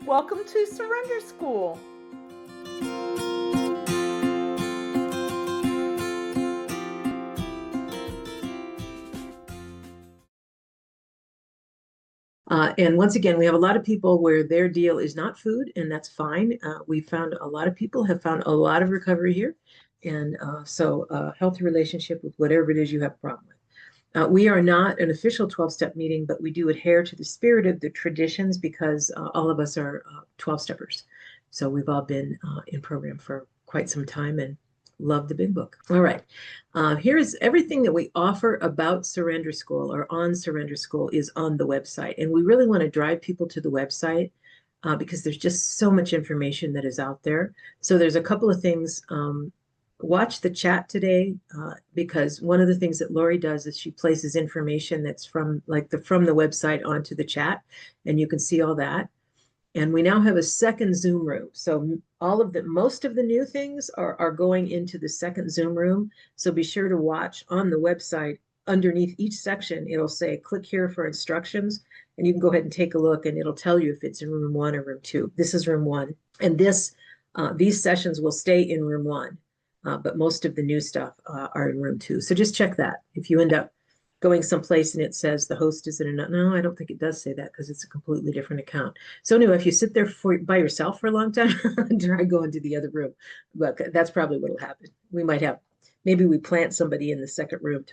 Welcome to Surrender School. And once again, we have a lot of people where their deal is not food, and that's fine. We found a lot of people have found a lot of recovery here. And so a healthy relationship with whatever it is you have a problem with. We are not an official 12-step meeting, but we do adhere to the spirit of the traditions because all of us are 12-steppers. So we've all been in program for quite some time and love the big book. All right. Here's everything that we offer about Surrender School or on Surrender School is on the website. And we really want to drive people to the website because there's just so much information that is out there. So there's a couple of things. Watch the chat today because one of the things that Lori does is she places information that's from the website onto the chat, and you can see all that. And we now have a second Zoom room. So most of the new things are going into the second Zoom room. So be sure to watch on the website. Underneath each section, it'll say, click here for instructions. And you can go ahead and take a look and it'll tell you if it's in room 1 or room 2. This is room 1. And these sessions will stay in room 1. But most of the new stuff are in room 2. So just check that. If you end up going someplace and it says the host is in another, no, I don't think it does say that because it's a completely different account. So anyway, if you sit there by yourself for a long time, try going to the other room. But that's probably what will happen. Maybe we plant somebody in the second room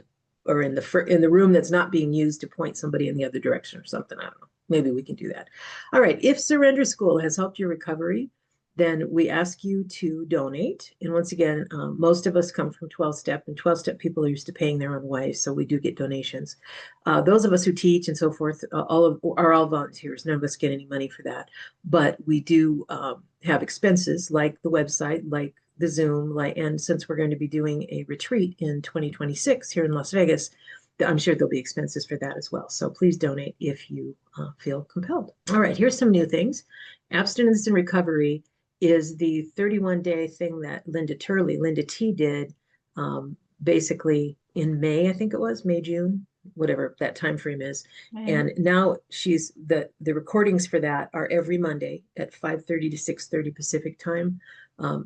or in the room that's not being used to point somebody in the other direction or something. I don't know. Maybe we can do that. All right. If Surrender School has helped your recovery, then we ask you to donate. And once again, most of us come from 12-step, and 12-step people are used to paying their own way, so we do get donations. Those of us who teach and so forth are all volunteers. None of us get any money for that. But we do have expenses like the website, like the Zoom, and since we're going to be doing a retreat in 2026 here in Las Vegas, I'm sure there'll be expenses for that as well. So please donate if you feel compelled. All right, here's some new things. Abstinence and recovery is the 31-day thing that Linda T did basically in May, I think it was May, June, whatever that time frame is. Mm-hmm. And now the recordings for that are every Monday at 5:30 to 6:30 Pacific time.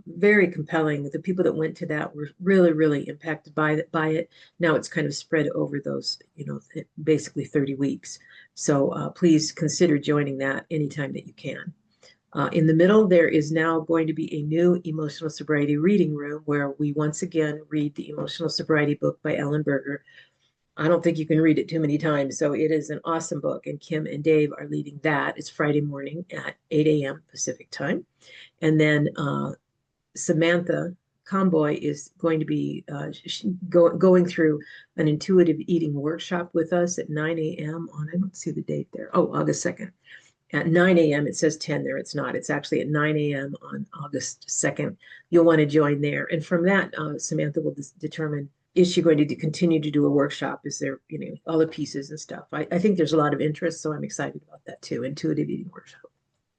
Very compelling. The people that went to that were really, really impacted by it. Now it's kind of spread over those, basically 30 weeks. So please consider joining that anytime that you can. In the middle, there is now going to be a new emotional sobriety reading room where we once again read the emotional sobriety book by Ellen Berger. I don't think you can read it too many times, so it is an awesome book, and Kim and Dave are leading that. It's Friday morning at 8 a.m. Pacific time. And then Samantha Comboy is going to be going through an intuitive eating workshop with us at 9 a.m. on, I don't see the date there, August 2nd. At 9 a.m. It says 10 there. It's not. It's actually at 9 a.m. on August 2nd. You'll want to join there. And from that, Samantha will determine, is she going to continue to do a workshop? Is there, all the pieces and stuff. I think there's a lot of interest, so I'm excited about that too. Intuitive eating workshop.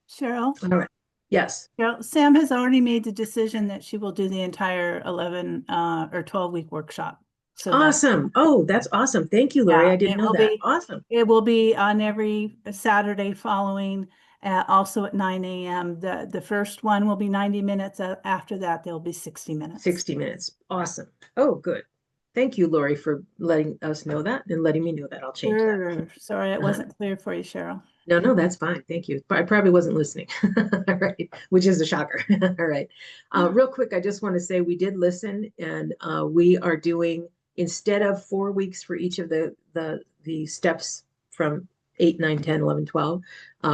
Cheryl? All right. Yes. Cheryl, Sam has already made the decision that she will do the entire 11 or 12-week workshop. So awesome. That's awesome. Thank you, Lori. I didn't know that. Awesome. It will be on every Saturday following, also at 9 a.m. The first one will be 90 minutes. After that, there'll be 60 minutes. 60 minutes. Awesome. Oh, good. Thank you, Lori, for letting us know that and letting me know that. I'll change that. Sorry, it wasn't clear for you, Cheryl. No, that's fine. Thank you. I probably wasn't listening. All right, which is a shocker. All right. Real quick, I just want to say we did listen, and we are doing, instead of 4 weeks for each of the steps from 8, 9, 10, 11, 12,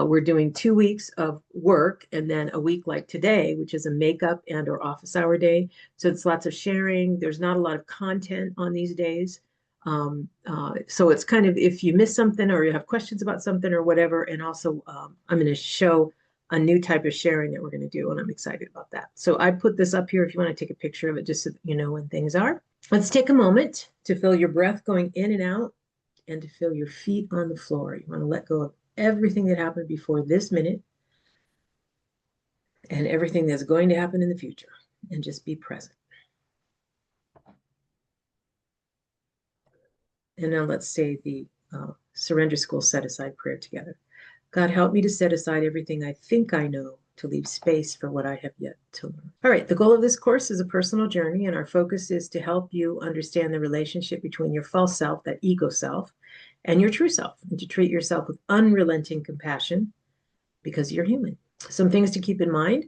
we're doing 2 weeks of work and then a week like today, which is a makeup and or office hour day. So it's lots of sharing. There's not a lot of content on these days. So it's kind of, if you miss something or you have questions about something or whatever, and also I'm going to show a new type of sharing that we're going to do, and I'm excited about that. So I put this up here if you want to take a picture of it, just so that you know when things are. Let's take a moment to feel your breath going in and out and to feel your feet on the floor. You want to let go of everything that happened before this minute and everything that's going to happen in the future, and just be present. And now let's say the Surrender School set-aside prayer together. God, help me to set aside everything I think I know to leave space for what I have yet to learn. All right, the goal of this course is a personal journey, and our focus is to help you understand the relationship between your false self, that ego self, and your true self, and to treat yourself with unrelenting compassion because you're human. Some things to keep in mind.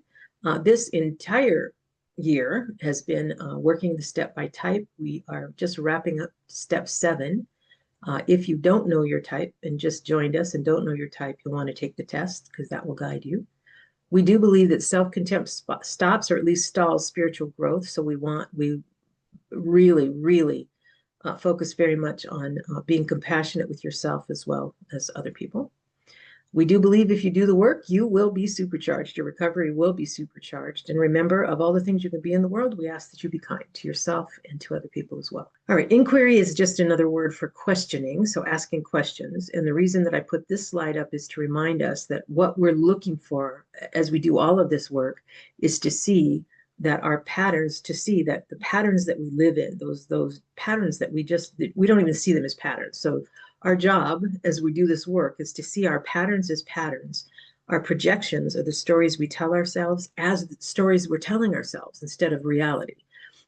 This entire year has been working the step by type. We are just wrapping up step 7. If you don't know your type and just joined us and don't know your type, you'll want to take the test because that will guide you. We do believe that self-contempt stops or at least stalls spiritual growth. So we really, really focus very much on being compassionate with yourself as well as other people. We do believe if you do the work, you will be supercharged. Your recovery will be supercharged. And remember, of all the things you can be in the world, we ask that you be kind to yourself and to other people as well. All right, inquiry is just another word for questioning, so asking questions. And the reason that I put this slide up is to remind us that what we're looking for as we do all of this work is to see that our patterns, to see that the patterns that we live in, those patterns that we don't even see them as patterns. So our job as we do this work is to see our patterns as patterns. Our projections are the stories we tell ourselves as the stories we're telling ourselves instead of reality.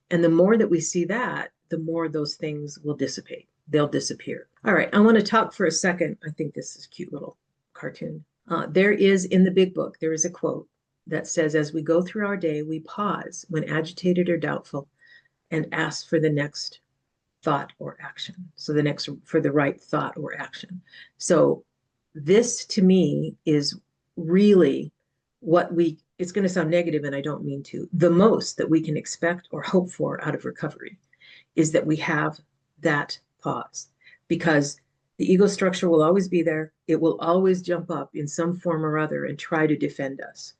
And the more that we see that, the more those things will dissipate. They'll disappear. All right, I want to talk for a second. I think this is a cute little cartoon. There is in the big book, there is a quote that says, as we go through our day, we pause when agitated or doubtful and ask for the next thought or action. So for the right thought or action. So this to me is really it's going to sound negative and I don't mean to, the most that we can expect or hope for out of recovery is that we have that pause, because the ego structure will always be there. It will always jump up in some form or other and try to defend us.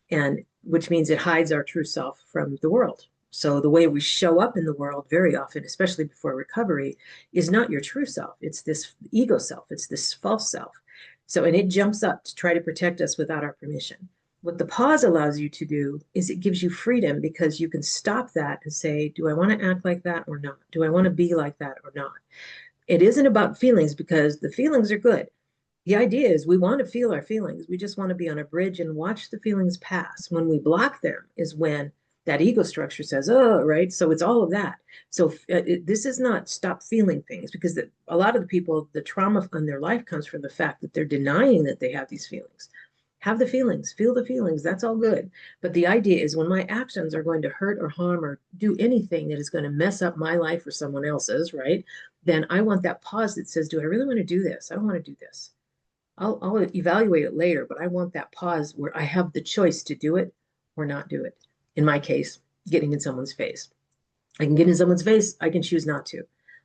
And which means it hides our true self from the world. So the way we show up in the world very often, especially before recovery, is not your true self. It's this ego self. It's this false self. So, and it jumps up to try to protect us without our permission. What the pause allows you to do is it gives you freedom, because you can stop that and say, do I want to act like that or not? Do I want to be like that or not? It isn't about feelings, because the feelings are good. The idea is we want to feel our feelings. We just want to be on a bridge and watch the feelings pass. When we block them is when that ego structure says, oh, right. So it's all of that. So this is not stop feeling things, because a lot of the people, the trauma in their life comes from the fact that they're denying that they have these feelings. Have the feelings, feel the feelings. That's all good. But the idea is when my actions are going to hurt or harm or do anything that is going to mess up my life or someone else's, right? Then I want that pause that says, do I really want to do this? I don't want to do this. I'll evaluate it later, but I want that pause where I have the choice to do it or not do it. In my case, getting in someone's face. I can get in someone's face. I can choose not to.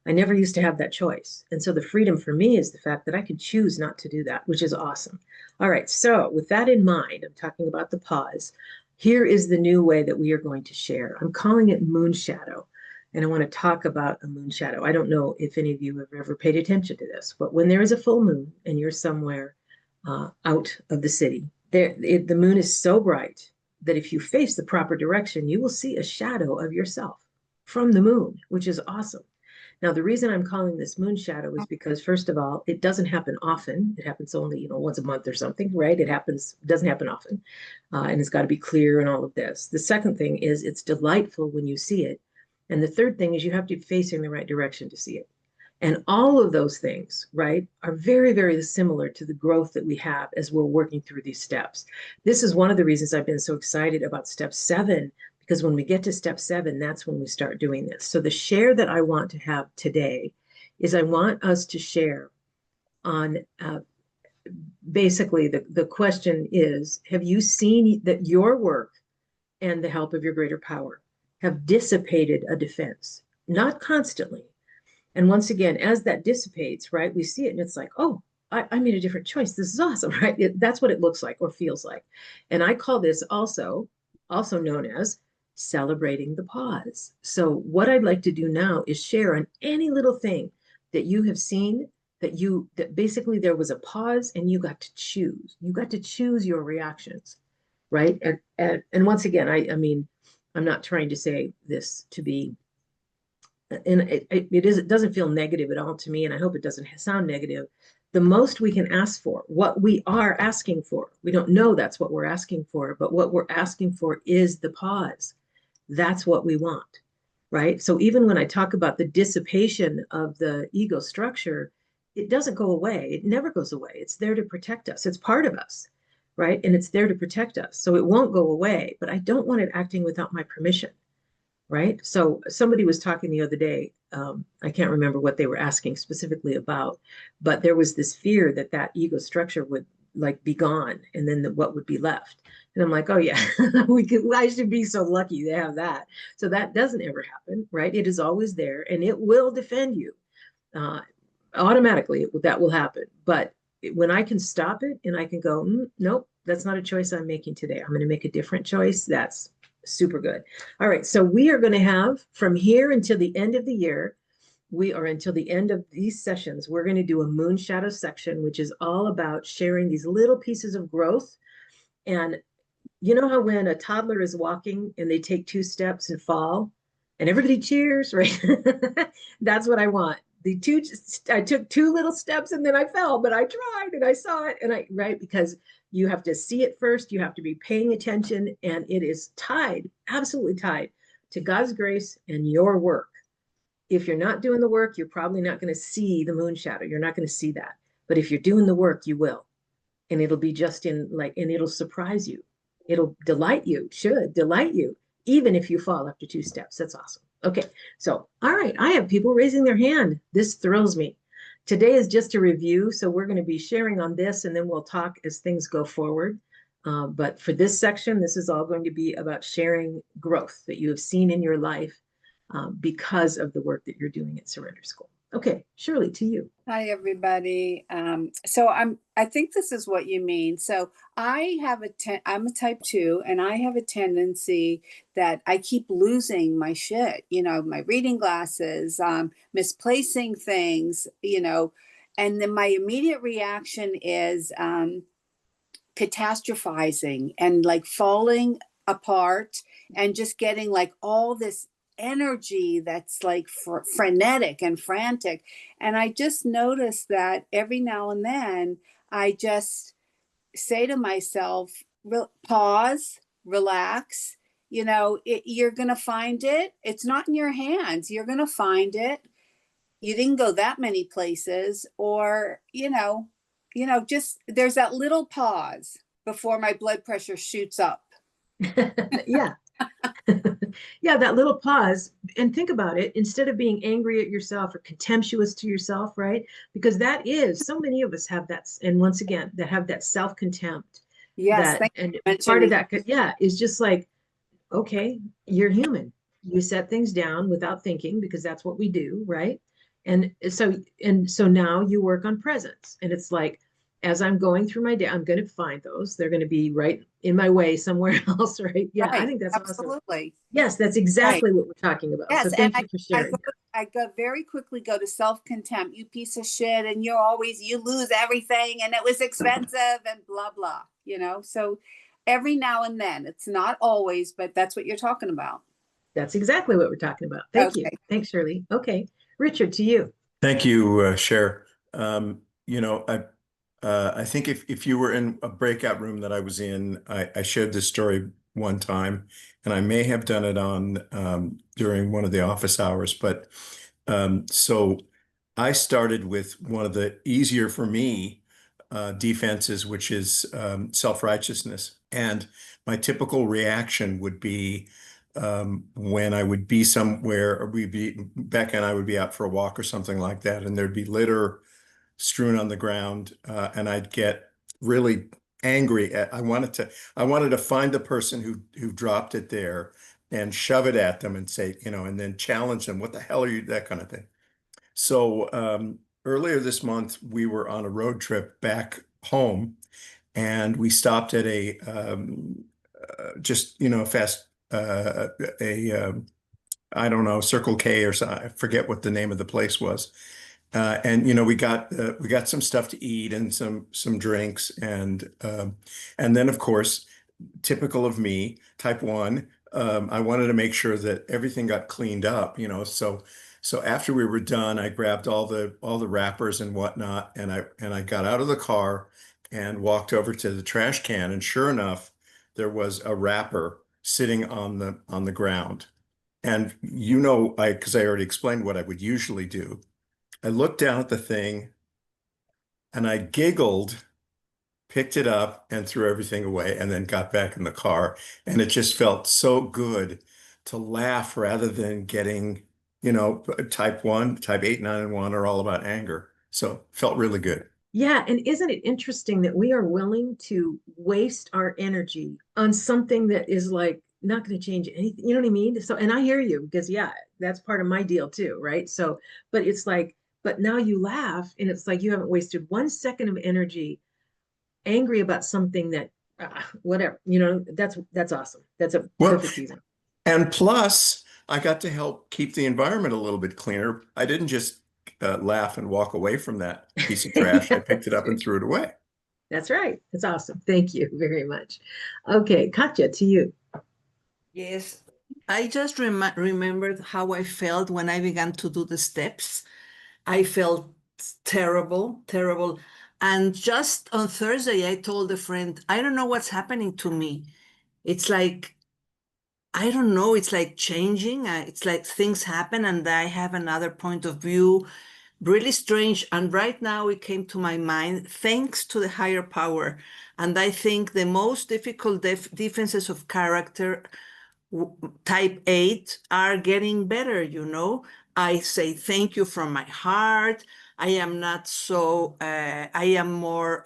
I never used to have that choice. And so the freedom for me is the fact that I can choose not to do that, which is awesome. All right. So with that in mind, I'm talking about the pause. Here is the new way that we are going to share. I'm calling it moon shadow. And I want to talk about a moon shadow. I don't know if any of you have ever paid attention to this, but when there is a full moon and you're somewhere out of the city, the moon is so bright that if you face the proper direction, you will see a shadow of yourself from the moon, which is awesome. Now, the reason I'm calling this moon shadow is because, first of all, it doesn't happen often. It happens only, once a month or something, right? It doesn't happen often. And it's got to be clear and all of this. The second thing is it's delightful when you see it. And the third thing is you have to be facing the right direction to see it. And all of those things, right, are very, very similar to the growth that we have as we're working through these steps. This is one of the reasons I've been so excited about step 7, because when we get to step 7, that's when we start doing this. So the share that I want to have today is I want us to share on basically the question is, have you seen that your work and the help of your greater power have dissipated a defense? Not constantly. And once again, as that dissipates, right, we see it and it's like, oh, I made a different choice. This is awesome, right? That's what it looks like or feels like. And I call this also known as celebrating the pause. So what I'd like to do now is share on any little thing that you have seen that basically there was a pause and you got to choose. You got to choose your reactions, right? And once again, I mean, I'm not trying to say this to be, and it doesn't feel negative at all to me, and I hope it doesn't sound negative, the most we can ask for, what we are asking for. We don't know that's what we're asking for, but what we're asking for is the pause. That's what we want, right? So even when I talk about the dissipation of the ego structure, it doesn't go away. It never goes away. It's there to protect us. It's part of us, right? And it's there to protect us. So it won't go away, but I don't want it acting without my permission, right? So somebody was talking the other day. I can't remember what they were asking specifically about, but there was this fear that that ego structure would like be gone, and then what would be left. And I'm like, oh yeah, I should be so lucky to have that. So that doesn't ever happen, right? It is always there, and it will defend you. Uh, Automatically, that will happen. But when I can stop it and I can go, nope, that's not a choice I'm making today. I'm going to make a different choice. That's super good. All right. So we are going to have from here until the end of the year, until the end of these sessions, we're going to do a moon shadow section, which is all about sharing these little pieces of growth. And you know how when a toddler is walking and they take 2 steps and fall and everybody cheers, right? That's what I want. I took 2 little steps and then I fell, but I tried and I saw it right? Because you have to see it first. You have to be paying attention, and it is tied, absolutely tied to God's grace and your work. If you're not doing the work, you're probably not going to see the moon shadow. You're not going to see that. But if you're doing the work, you will. And it'll be and it'll surprise you. It'll delight you, should delight you, even if you fall after 2 steps. That's awesome. Okay, so, all right, I have people raising their hand. This thrills me. Today is just a review, so we're going to be sharing on this, and then we'll talk as things go forward. But for this section, this is all going to be about sharing growth that you have seen in your life because of the work that you're doing at Surrender School. Okay, Shirley, to you. Hi, everybody. I think this is what you mean. So I'm a type 2, and I have a tendency that I keep losing my shit, my reading glasses, misplacing things, and then my immediate reaction is catastrophizing and like falling apart and just getting like all this energy that's like frenetic and frantic. And I just noticed that every now and then I just say to myself, pause, relax, you're going to find it. It's not in your hands. You're going to find it. You didn't go that many places, or, just there's that little pause before my blood pressure shoots up. Yeah. Yeah, that little pause, and think about it instead of being angry at yourself or contemptuous to yourself, right? Because that is, so many of us have that, and once again, that have that self-contempt. Yes, and part of that, yeah, is just like, okay, you're human. You set things down without thinking because that's what we do, right? And so now you work on presence, and it's like, as I'm going through my day, I'm going to find those. They're going to be right in my way somewhere else, right? Yeah, right. I think that's absolutely awesome. Yes, that's exactly right. what we're talking about. Yes, so thank you for sharing. I go very quickly go to self-contempt. You piece of shit, and you lose everything, and it was expensive, and blah blah. So every now and then, it's not always, but that's what you're talking about. That's exactly what we're talking about. Thank you. Thanks, Shirley. Okay, Richard, to you. Thank you, Cher. I think if you were in a breakout room that I was in, I shared this story one time, and I may have done it on during one of the office hours. But so I started with one of the easier for me defenses, which is self-righteousness. And my typical reaction would be when I would be somewhere, or Becca and I would be out for a walk or something like that, and there'd be litter strewn on the ground, and I'd get really angry I wanted to find the person who dropped it there and shove it at them and say, and then challenge them, what the hell are you, that kind of thing. So earlier this month, we were on a road trip back home, and we stopped at a fast I don't know, Circle K or something. I forget what the name of the place was. And we got some stuff to eat and some drinks, and then of course, typical of me, type 1, I wanted to make sure that everything got cleaned up, So after we were done, I grabbed all the wrappers and whatnot, and I got out of the car and walked over to the trash can, and sure enough, there was a wrapper sitting on the ground. And because I already explained what I would usually do. I looked down at the thing and I giggled, picked it up and threw everything away, and then got back in the car. And it just felt so good to laugh rather than getting, type 1, type 8, 9, and 1 are all about anger. So felt really good. Yeah, and isn't it interesting that we are willing to waste our energy on something that is like not going to change anything? You know what I mean? So, and I hear you because yeah, that's part of my deal too, right? So, but it's like, but now you laugh and it's like you haven't wasted 1 second of energy angry about something that whatever, that's awesome. That's a Well, perfect reason. and plus, I got to help keep the environment a little bit cleaner. I didn't just laugh and walk away from that piece of trash. I picked it up and threw it away. That's right. That's awesome. Thank you very much. Okay, Katja, to you. Yes, I just remembered how I felt when I began to do the steps. I felt terrible, terrible. And just on Thursday, I told a friend, I don't know what's happening to me. It's like, I don't know, it's like changing. It's like things happen and I have another point of view. Really strange. And right now it came to my mind, thanks to the higher power. And I think the most difficult differences of character type 8 are getting better, I say thank you from my heart. I am not so, I am more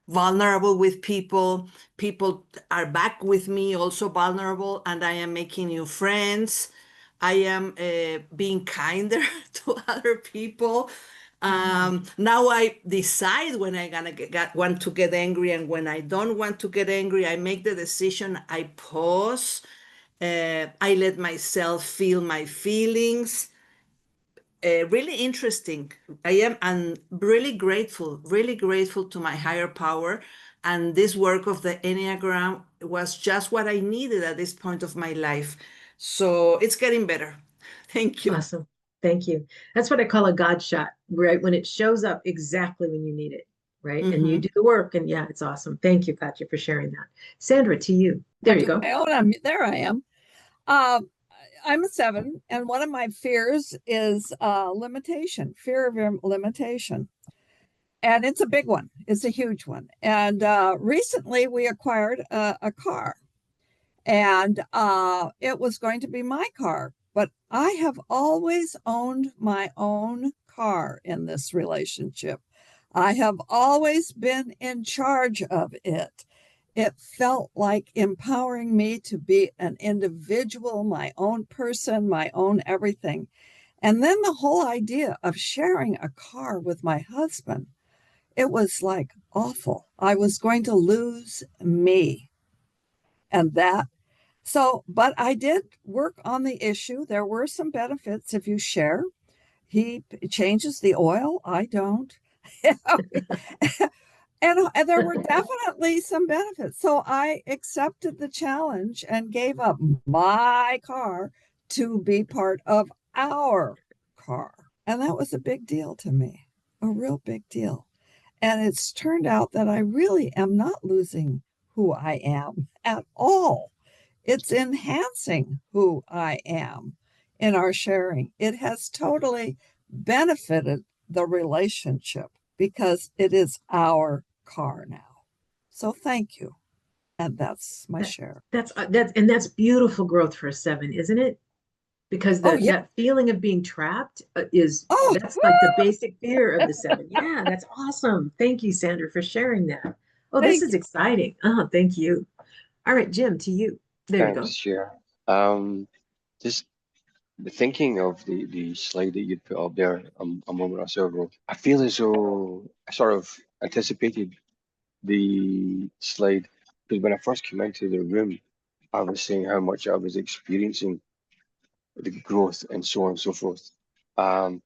vulnerable with people. People are back with me, also vulnerable, and I am making new friends. I am being kinder to other people. Now I decide when I want to get angry and when I don't want to get angry. I make the decision. I pause. I let myself feel my feelings. Really interesting. I'm really grateful to my higher power. And this work of the Enneagram was just what I needed at this point of my life. So it's getting better. Thank you. Awesome. Thank you. That's what I call a God shot, right? When it shows up exactly when you need it, right? And you do the work. And yeah, it's awesome. Thank you, Katja, for sharing that. Sandra, to you. There you go. There I am. I'm a 7, and one of my fears is limitation, fear of limitation. And it's a big one. It's a huge one. And recently we acquired a car, and it was going to be my car. But I have always owned my own car in this relationship. I have always been in charge of it. It felt like empowering me to be an individual, my own person, my own everything. And then the whole idea of sharing a car with my husband, it was like awful. I was going to lose me. And but I did work on the issue. There were some benefits if you share. He changes the oil, I don't. And there were definitely some benefits. So I accepted the challenge and gave up my car to be part of our car. And that was a big deal to me, a real big deal. And it's turned out that I really am not losing who I am at all. It's enhancing who I am in our sharing. It has totally benefited the relationship because it is our car now. So thank you. And that's my share. That's beautiful growth for a 7, isn't it? Because that feeling of being trapped that's like the basic fear of the 7. Yeah, that's awesome. Thank you, Sandra, for sharing that. Oh, this is exciting. Oh, thank you. All right, Jim, to you. There you go. Share. Just thinking of the slide that you'd put up there a moment or so ago, I feel as though I sort of anticipated the slide because when I first came into the room, I was saying how much I was experiencing the growth and so on and so forth. And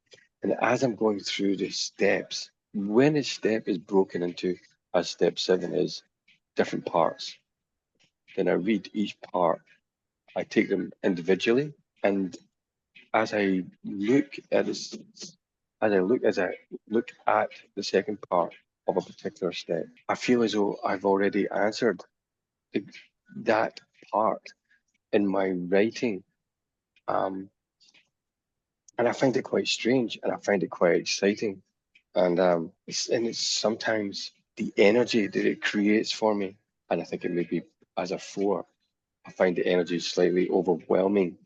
as I'm going through the steps, when a step is broken into, as step 7 is, different parts, then I read each part. I take them individually, and as I look at this, as I look at the second part of a particular step, I feel as though I've already answered the, that part in my writing. And I find it quite strange, and I find it quite exciting. And it's sometimes the energy that it creates for me. And I think it may be as a 4. I find the energy slightly overwhelming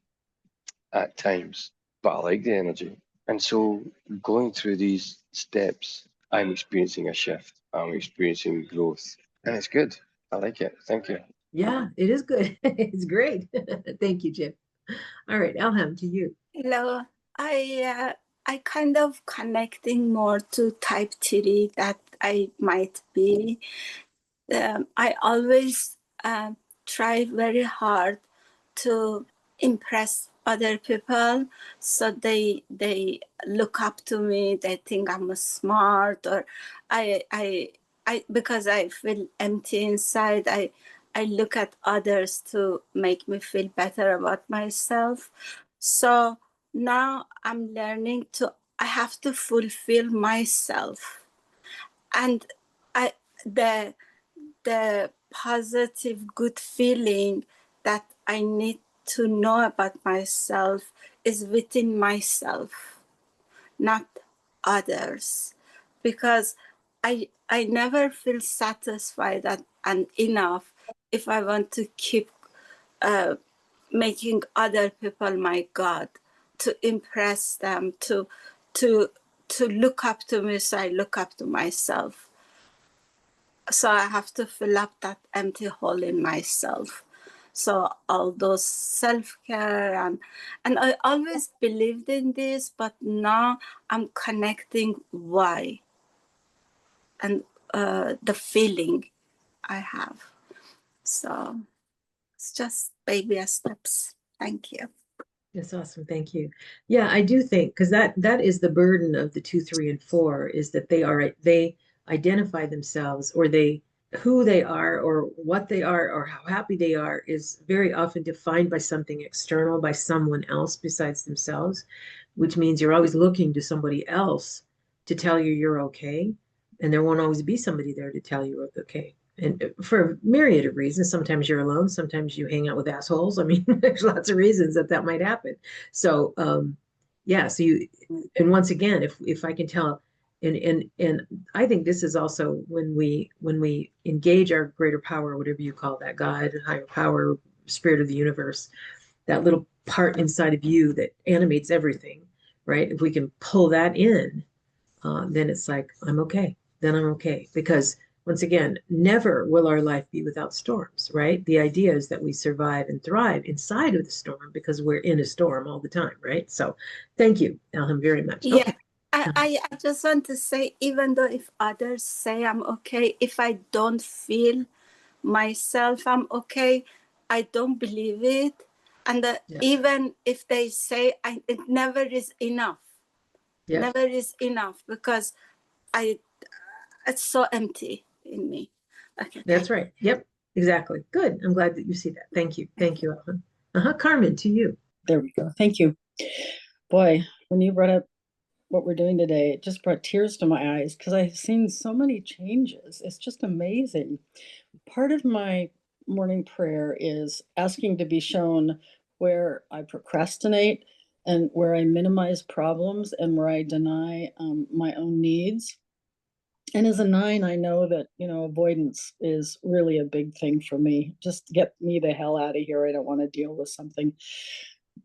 at times, but I like the energy. And so going through these steps, I'm experiencing a shift. I'm experiencing growth. And it's good. I like it. Thank you. Yeah, it is good. It's great. Thank you, Jim. All right, Elham, to you. Hello. I kind of connecting more to type 3 that I might be. I always try very hard to impress other people, so they look up to me. They think I'm smart, or I because I feel empty inside. I look at others to make me feel better about myself. So now I'm learning to. I have to fulfill myself, and I the positive, good feeling that I need to know about myself is within myself, not others. Because I never feel satisfied and enough if I want to keep making other people my God, to impress them, to look up to me, so I look up to myself. So I have to fill up that empty hole in myself. So all those self-care and I always believed in this, but now I'm connecting why and the feeling I have. So it's just baby steps. Thank you. That's awesome. Thank you. Yeah, I do think because that is the burden of the 2, 3, and 4 is that they identify themselves, or who they are or what they are or how happy they are is very often defined by something external, by someone else besides themselves, which means you're always looking to somebody else to tell you you're okay. And there won't always be somebody there to tell you you're okay. And for a myriad of reasons, sometimes you're alone, sometimes you hang out with assholes. I mean, there's lots of reasons that might happen. So, yeah, so and once again, if I can tell, and I think this is also when we engage our greater power, whatever you call that, God, higher power, spirit of the universe, that little part inside of you that animates everything, right? If we can pull that in, then it's like, I'm okay. Then I'm okay. Because once again, never will our life be without storms, right? The idea is that we survive and thrive inside of the storm because we're in a storm all the time, right? So thank you, Elham, very much. Yeah. Okay. I just want to say, even though if others say I'm okay, if I don't feel myself I'm okay, I don't believe it. And even if they say it never is enough. Yeah. Never is enough, because it's so empty in me. Okay. That's right. Yep, exactly. Good. I'm glad that you see that. Thank you. Thank you, Elham. Carmen, to you. There we go. Thank you. Boy, when you brought up what we're doing today, it just brought tears to my eyes because I've seen so many changes. It's just amazing. Part of my morning prayer is asking to be shown where I procrastinate and where I minimize problems and where I deny my own needs. And as a 9, I know that, avoidance is really a big thing for me. Just get me the hell out of here. I don't want to deal with something.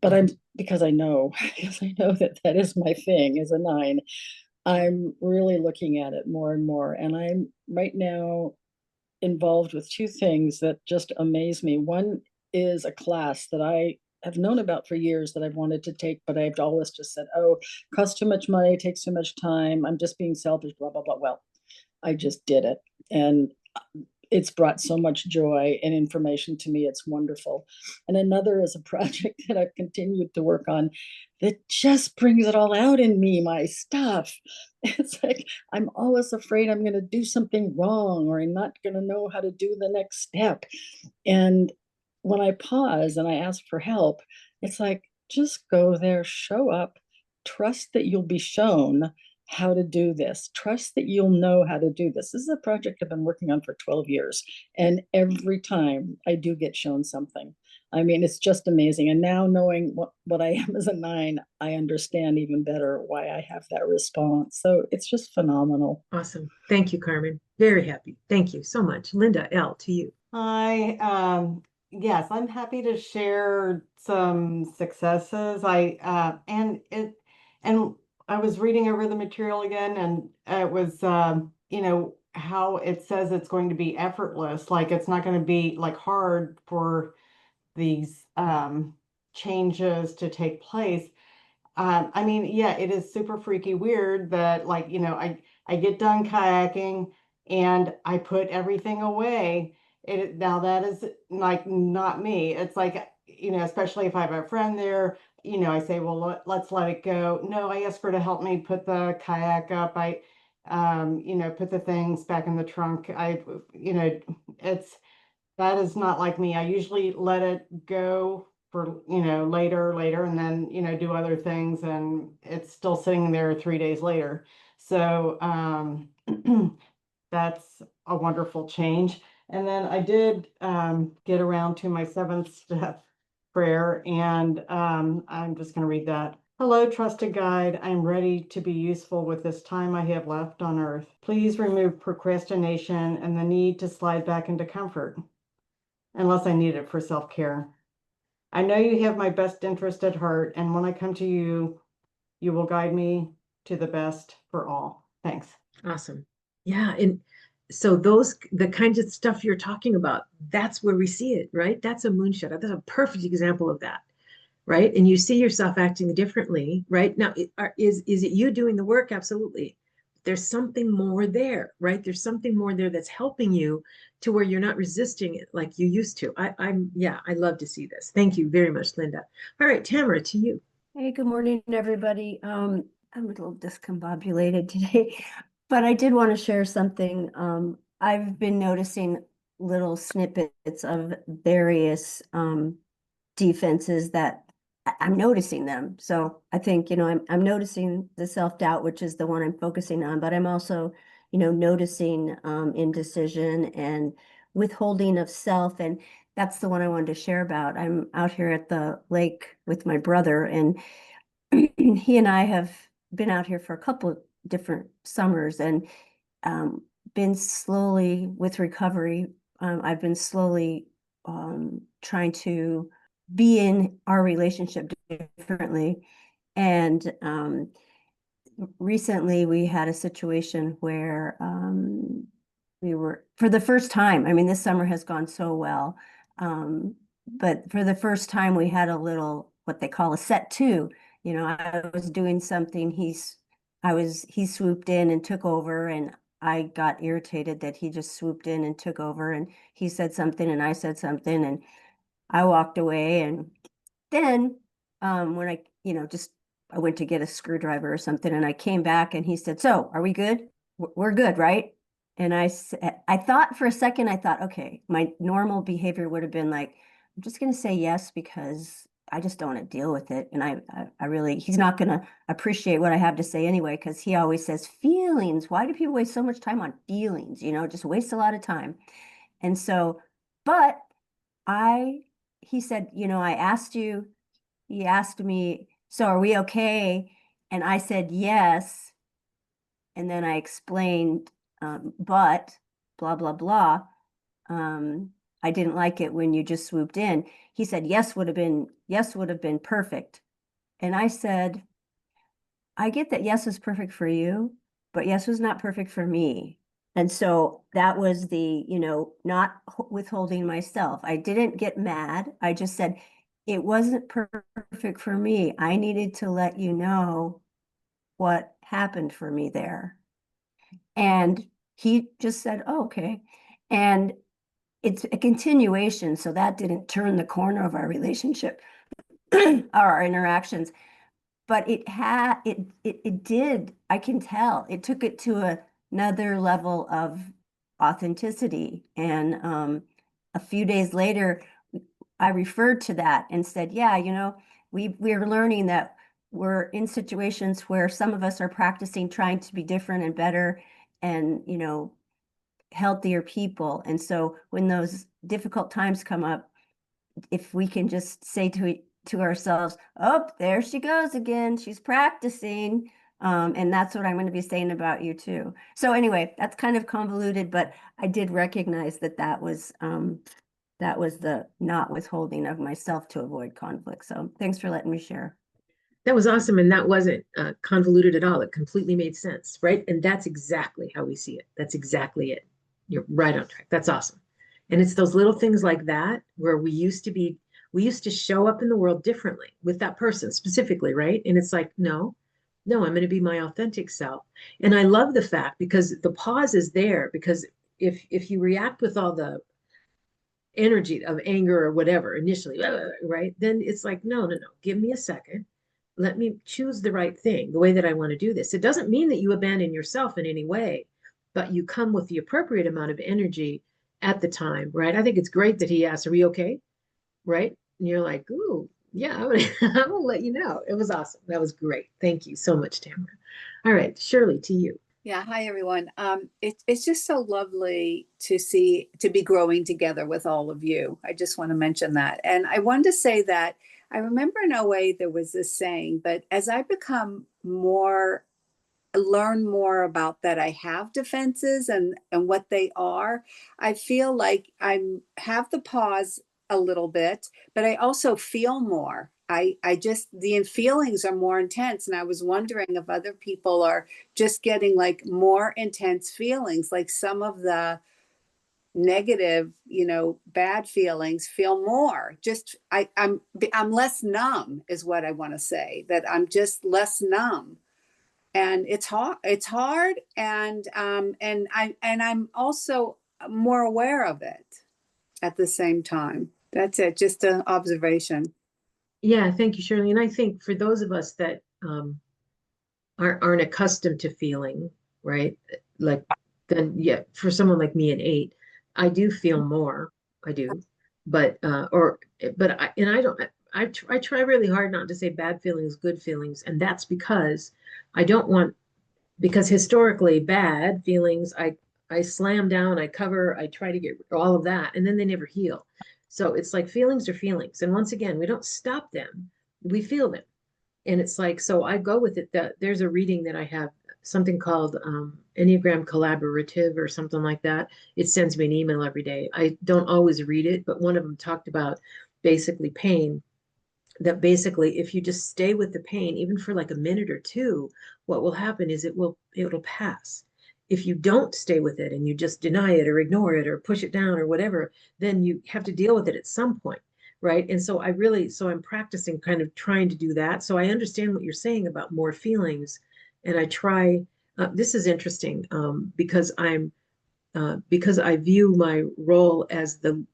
But because I know that is my thing as a 9, I'm really looking at it more and more. And I'm right now involved with 2 things that just amaze me. One is a class that I have known about for years that I've wanted to take, but I've always just said, oh, costs too much money, takes too much time, I'm just being selfish, blah, blah, blah. Well, I just did it. And it's brought so much joy and information to me. It's wonderful. And another is a project that I've continued to work on that just brings it all out in me, my stuff. It's like, I'm always afraid I'm going to do something wrong or I'm not going to know how to do the next step. And when I pause and I ask for help, it's like, just go there, show up, trust that you'll be shown how to do this. Trust that you'll know how to do this. This is a project I've been working on for 12 years. And every time I do get shown something. I mean, it's just amazing. And now knowing what I am as a 9, I understand even better why I have that response. So it's just phenomenal. Awesome. Thank you, Carmen. Very happy. Thank you so much. Linda L, to you. Hi, yes, I'm happy to share some successes. And I was reading over the material again, and it was how it says it's going to be effortless, like it's not going to be like hard for these changes to take place. I mean, yeah, it is super freaky weird that like, I get done kayaking and I put everything away. Now that is like not me. It's like, especially if I have a friend there, I say, well, let's let it go. No, I ask her to help me put the kayak up. I, put the things back in the trunk. It's, that is not like me. I usually let it go for, later, and then, do other things, and it's still sitting there 3 days later. So, that's a wonderful change. And then I did get around to my 7th step prayer, and I'm just going to read that. Hello, trusted guide. I am ready to be useful with this time I have left on earth. Please remove procrastination and the need to slide back into comfort, unless I need it for self-care. I know you have my best interest at heart, and when I come to you, you will guide me to the best for all. Thanks. Awesome. Yeah. And so the kinds of stuff you're talking about, that's where we see it, right? That's a moonshot. That's a perfect example of that, right? And you see yourself acting differently, right? Now, is it you doing the work? Absolutely. There's something more there, right? There's something more there that's helping you to where you're not resisting it like you used to. I love to see this. Thank you very much, Linda. All right, Tamara, to you. Hey, good morning, everybody. I'm a little discombobulated today, but I did want to share something. I've been noticing little snippets of various defenses that I'm noticing them. So I think, I'm noticing the self-doubt, which is the one I'm focusing on, but I'm also, noticing indecision and withholding of self. And that's the one I wanted to share about. I'm out here at the lake with my brother, and he and I have been out here for a couple of different summers, and been slowly with recovery. I've been slowly trying to be in our relationship differently. And recently we had a situation where we were, for the first time, I mean, this summer has gone so well, but for the first time we had a little, what they call a set two. I was doing something, he swooped in and took over, and I got irritated that he just swooped in and took over, and he said something and I said something, and I walked away. And then when I went to get a screwdriver or something, and I came back and he said, "So, are we good? We're good, right?" And I thought for a second, okay, my normal behavior would have been like, I'm just going to say yes because I just don't want to deal with it. And I really, he's not going to appreciate what I have to say anyway, because he always says feelings. Why do people waste so much time on feelings? Just waste a lot of time. And so, but he said, he asked me, "So are we okay?" And I said, "Yes." And then I explained, but blah, blah, blah. I didn't like it when you just swooped in. He said, yes would have been perfect. And I said, I get that yes is perfect for you, but yes was not perfect for me. And so that was the, not withholding myself. I didn't get mad. I just said, it wasn't perfect for me. I needed to let you know what happened for me there. And he just said, oh, okay. And it's a continuation. So that didn't turn the corner of our relationship or our interactions. But it did, I can tell, it took it to another level of authenticity. And a few days later, I referred to that and said, yeah, we're learning that we're in situations where some of us are practicing trying to be different and better and, you know, healthier people. And so when those difficult times come up, if we can just say to ourselves, oh, there she goes again, she's practicing. And that's what I'm going to be saying about you too. So anyway, that's kind of convoluted, but I did recognize that that was the not withholding of myself to avoid conflict. So thanks for letting me share. That was awesome. And that wasn't convoluted at all. It completely made sense, right? And that's exactly how we see it. That's exactly it. You're right on track. That's awesome. And it's those little things like that where we used to show up in the world differently with that person specifically, right? And it's like, no, I'm going to be my authentic self. And I love the fact because the pause is there, because if you react with all the energy of anger or whatever initially, right? Then it's like, no, give me a second. Let me choose the right thing, the way that I want to do this. It doesn't mean that you abandon yourself in any way, but you come with the appropriate amount of energy at the time, right? I think it's great that he asked, are we okay? Right? And you're like, ooh, yeah, I'm gonna let you know. It was awesome. That was great. Thank you so much, Tamara. All right, Shirley, to you. Yeah, hi everyone. It's just so lovely to be growing together with all of you. I just want to mention that. And I wanted to say that I remember in OA there was this saying, but as I learn more about that I have defenses and what they are, I feel like have the pause a little bit, but I also feel more. The feelings are more intense. And I was wondering if other people are just getting like more intense feelings, like some of the negative, bad feelings feel more. Just I'm less numb is what I want to say, that I'm just less numb. And it's hard. And I'm also more aware of it at the same time. That's it. Just an observation. Yeah, thank you, Shirley. And I think for those of us that aren't accustomed to feeling, right? Like then, yeah, for someone like me at 8, I do feel more. I do, but I try really hard not to say bad feelings, good feelings, and that's because I don't want, because historically bad feelings I slam down, I cover, I try to get all of that, and then they never heal. So it's like feelings are feelings. And once again, we don't stop them, we feel them. And it's like, so I go with it. That there's a reading that I have, something called Enneagram Collaborative or something like that. It sends me an email every day. I don't always read it, but one of them talked about basically pain. That basically, if you just stay with the pain, even for like a minute or two, what will happen is it'll pass. If you don't stay with it and you just deny it or ignore it or push it down or whatever, then you have to deal with it at some point, right? And so I'm practicing kind of trying to do that. So I understand what you're saying about more feelings, and I try. This is interesting because because I view my role as the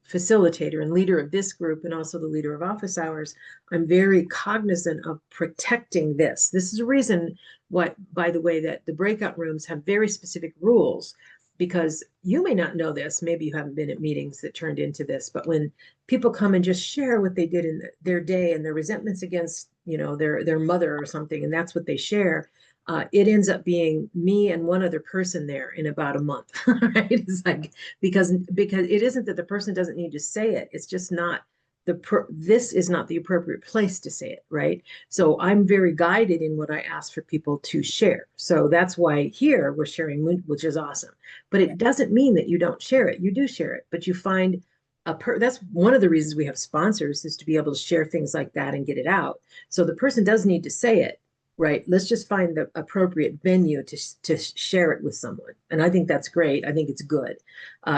facilitator and leader of this group and also the leader of office hours. I'm very cognizant of protecting this. This is a reason what, by the way, that the breakout rooms have very specific rules, because you may not know this, maybe you haven't been at meetings that turned into this, but when people come and just share what they did in their day and their resentments against, their mother or something, and that's what they share, it ends up being me and one other person there in about a month, right? It's like, because it isn't that the person doesn't need to say it. It's just not this is not the appropriate place to say it, right? So I'm very guided in what I ask for people to share. So that's why here we're sharing, which is awesome. But it doesn't mean that you don't share it. You do share it, but you find that's one of the reasons we have sponsors, is to be able to share things like that and get it out. So the person does need to say it, right? Let's just find the appropriate venue to share it with someone. And I think that's great. I think it's good.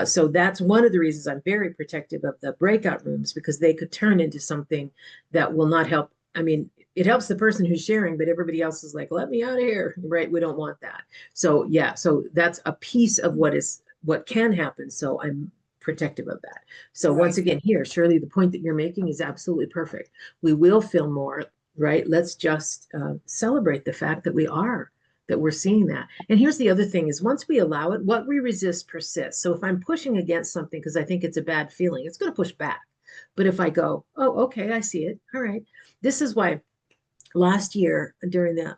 So that's one of the reasons I'm very protective of the breakout rooms, because they could turn into something that will not help. I mean, it helps the person who's sharing, but everybody else is like, let me out of here, right? We don't want that. So yeah, so that's a piece of what can happen. So I'm protective of that. So once again, here, Shirley, the point that you're making is absolutely perfect. We will feel more, right? Let's just celebrate the fact that we're seeing that. And here's the other thing is, once we allow it, what we resist persists. So if I'm pushing against something because I think it's a bad feeling, it's going to push back. But if I go, oh, okay, I see it. All right. This is why last year during the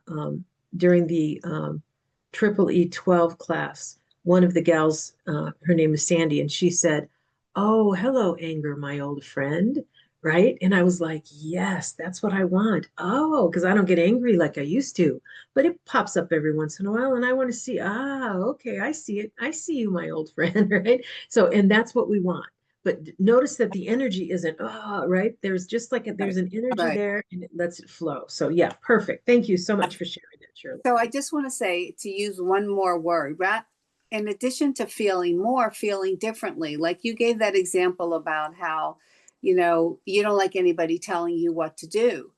Triple E 12 class, one of the gals, her name is Sandy, and she said, "Oh, hello, anger, my old friend." Right? And I was like, yes, that's what I want. Oh, because I don't get angry like I used to, but it pops up every once in a while, and I want to see, okay, I see it. I see you, my old friend, right? So, and that's what we want. But notice that the energy isn't, right? There's just like there's an energy Right. there and it lets it flow. So yeah, perfect. Thank you so much for sharing that, Shirley. So I just want to say, to use one more word, right? In addition to feeling more, feeling differently. Like you gave that example about how, you don't like anybody telling you what to do,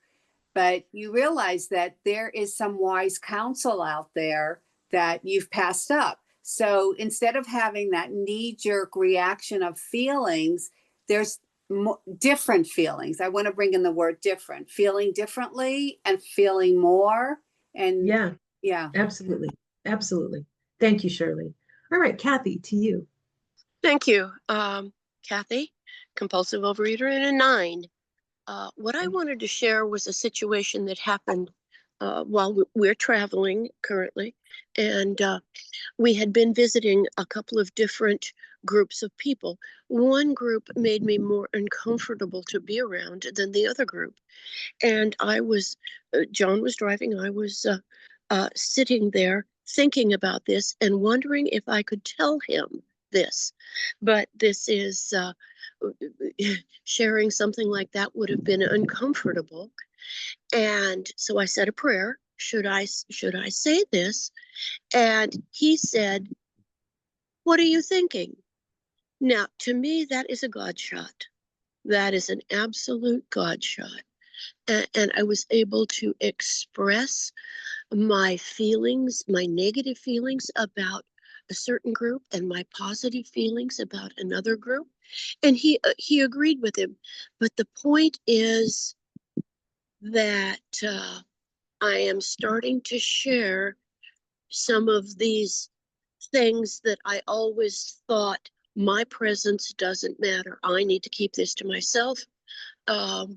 but you realize that there is some wise counsel out there that you've passed up. So instead of having that knee-jerk reaction of feelings, there's different feelings. I want to bring in the word different, feeling differently and feeling more. And yeah, absolutely. Absolutely. Thank you, Shirley. All right, Kathy, to you. Thank you. Kathy, compulsive overeater and a 9. What I wanted to share was a situation that happened while we're traveling currently. And we had been visiting a couple of different groups of people. One group made me more uncomfortable to be around than the other group. And John was driving, I was sitting there thinking about this and wondering if I could tell him this. But this is sharing something like that would have been uncomfortable. And so I said a prayer. Should I say this? And he said, "What are you thinking?" Now, to me, that is a God shot. That is an absolute God shot. And I was able to express my feelings, my negative feelings about a certain group and my positive feelings about another group. And he agreed with him. But the point is that I am starting to share some of these things that I always thought my presence doesn't matter. I need to keep this to myself. I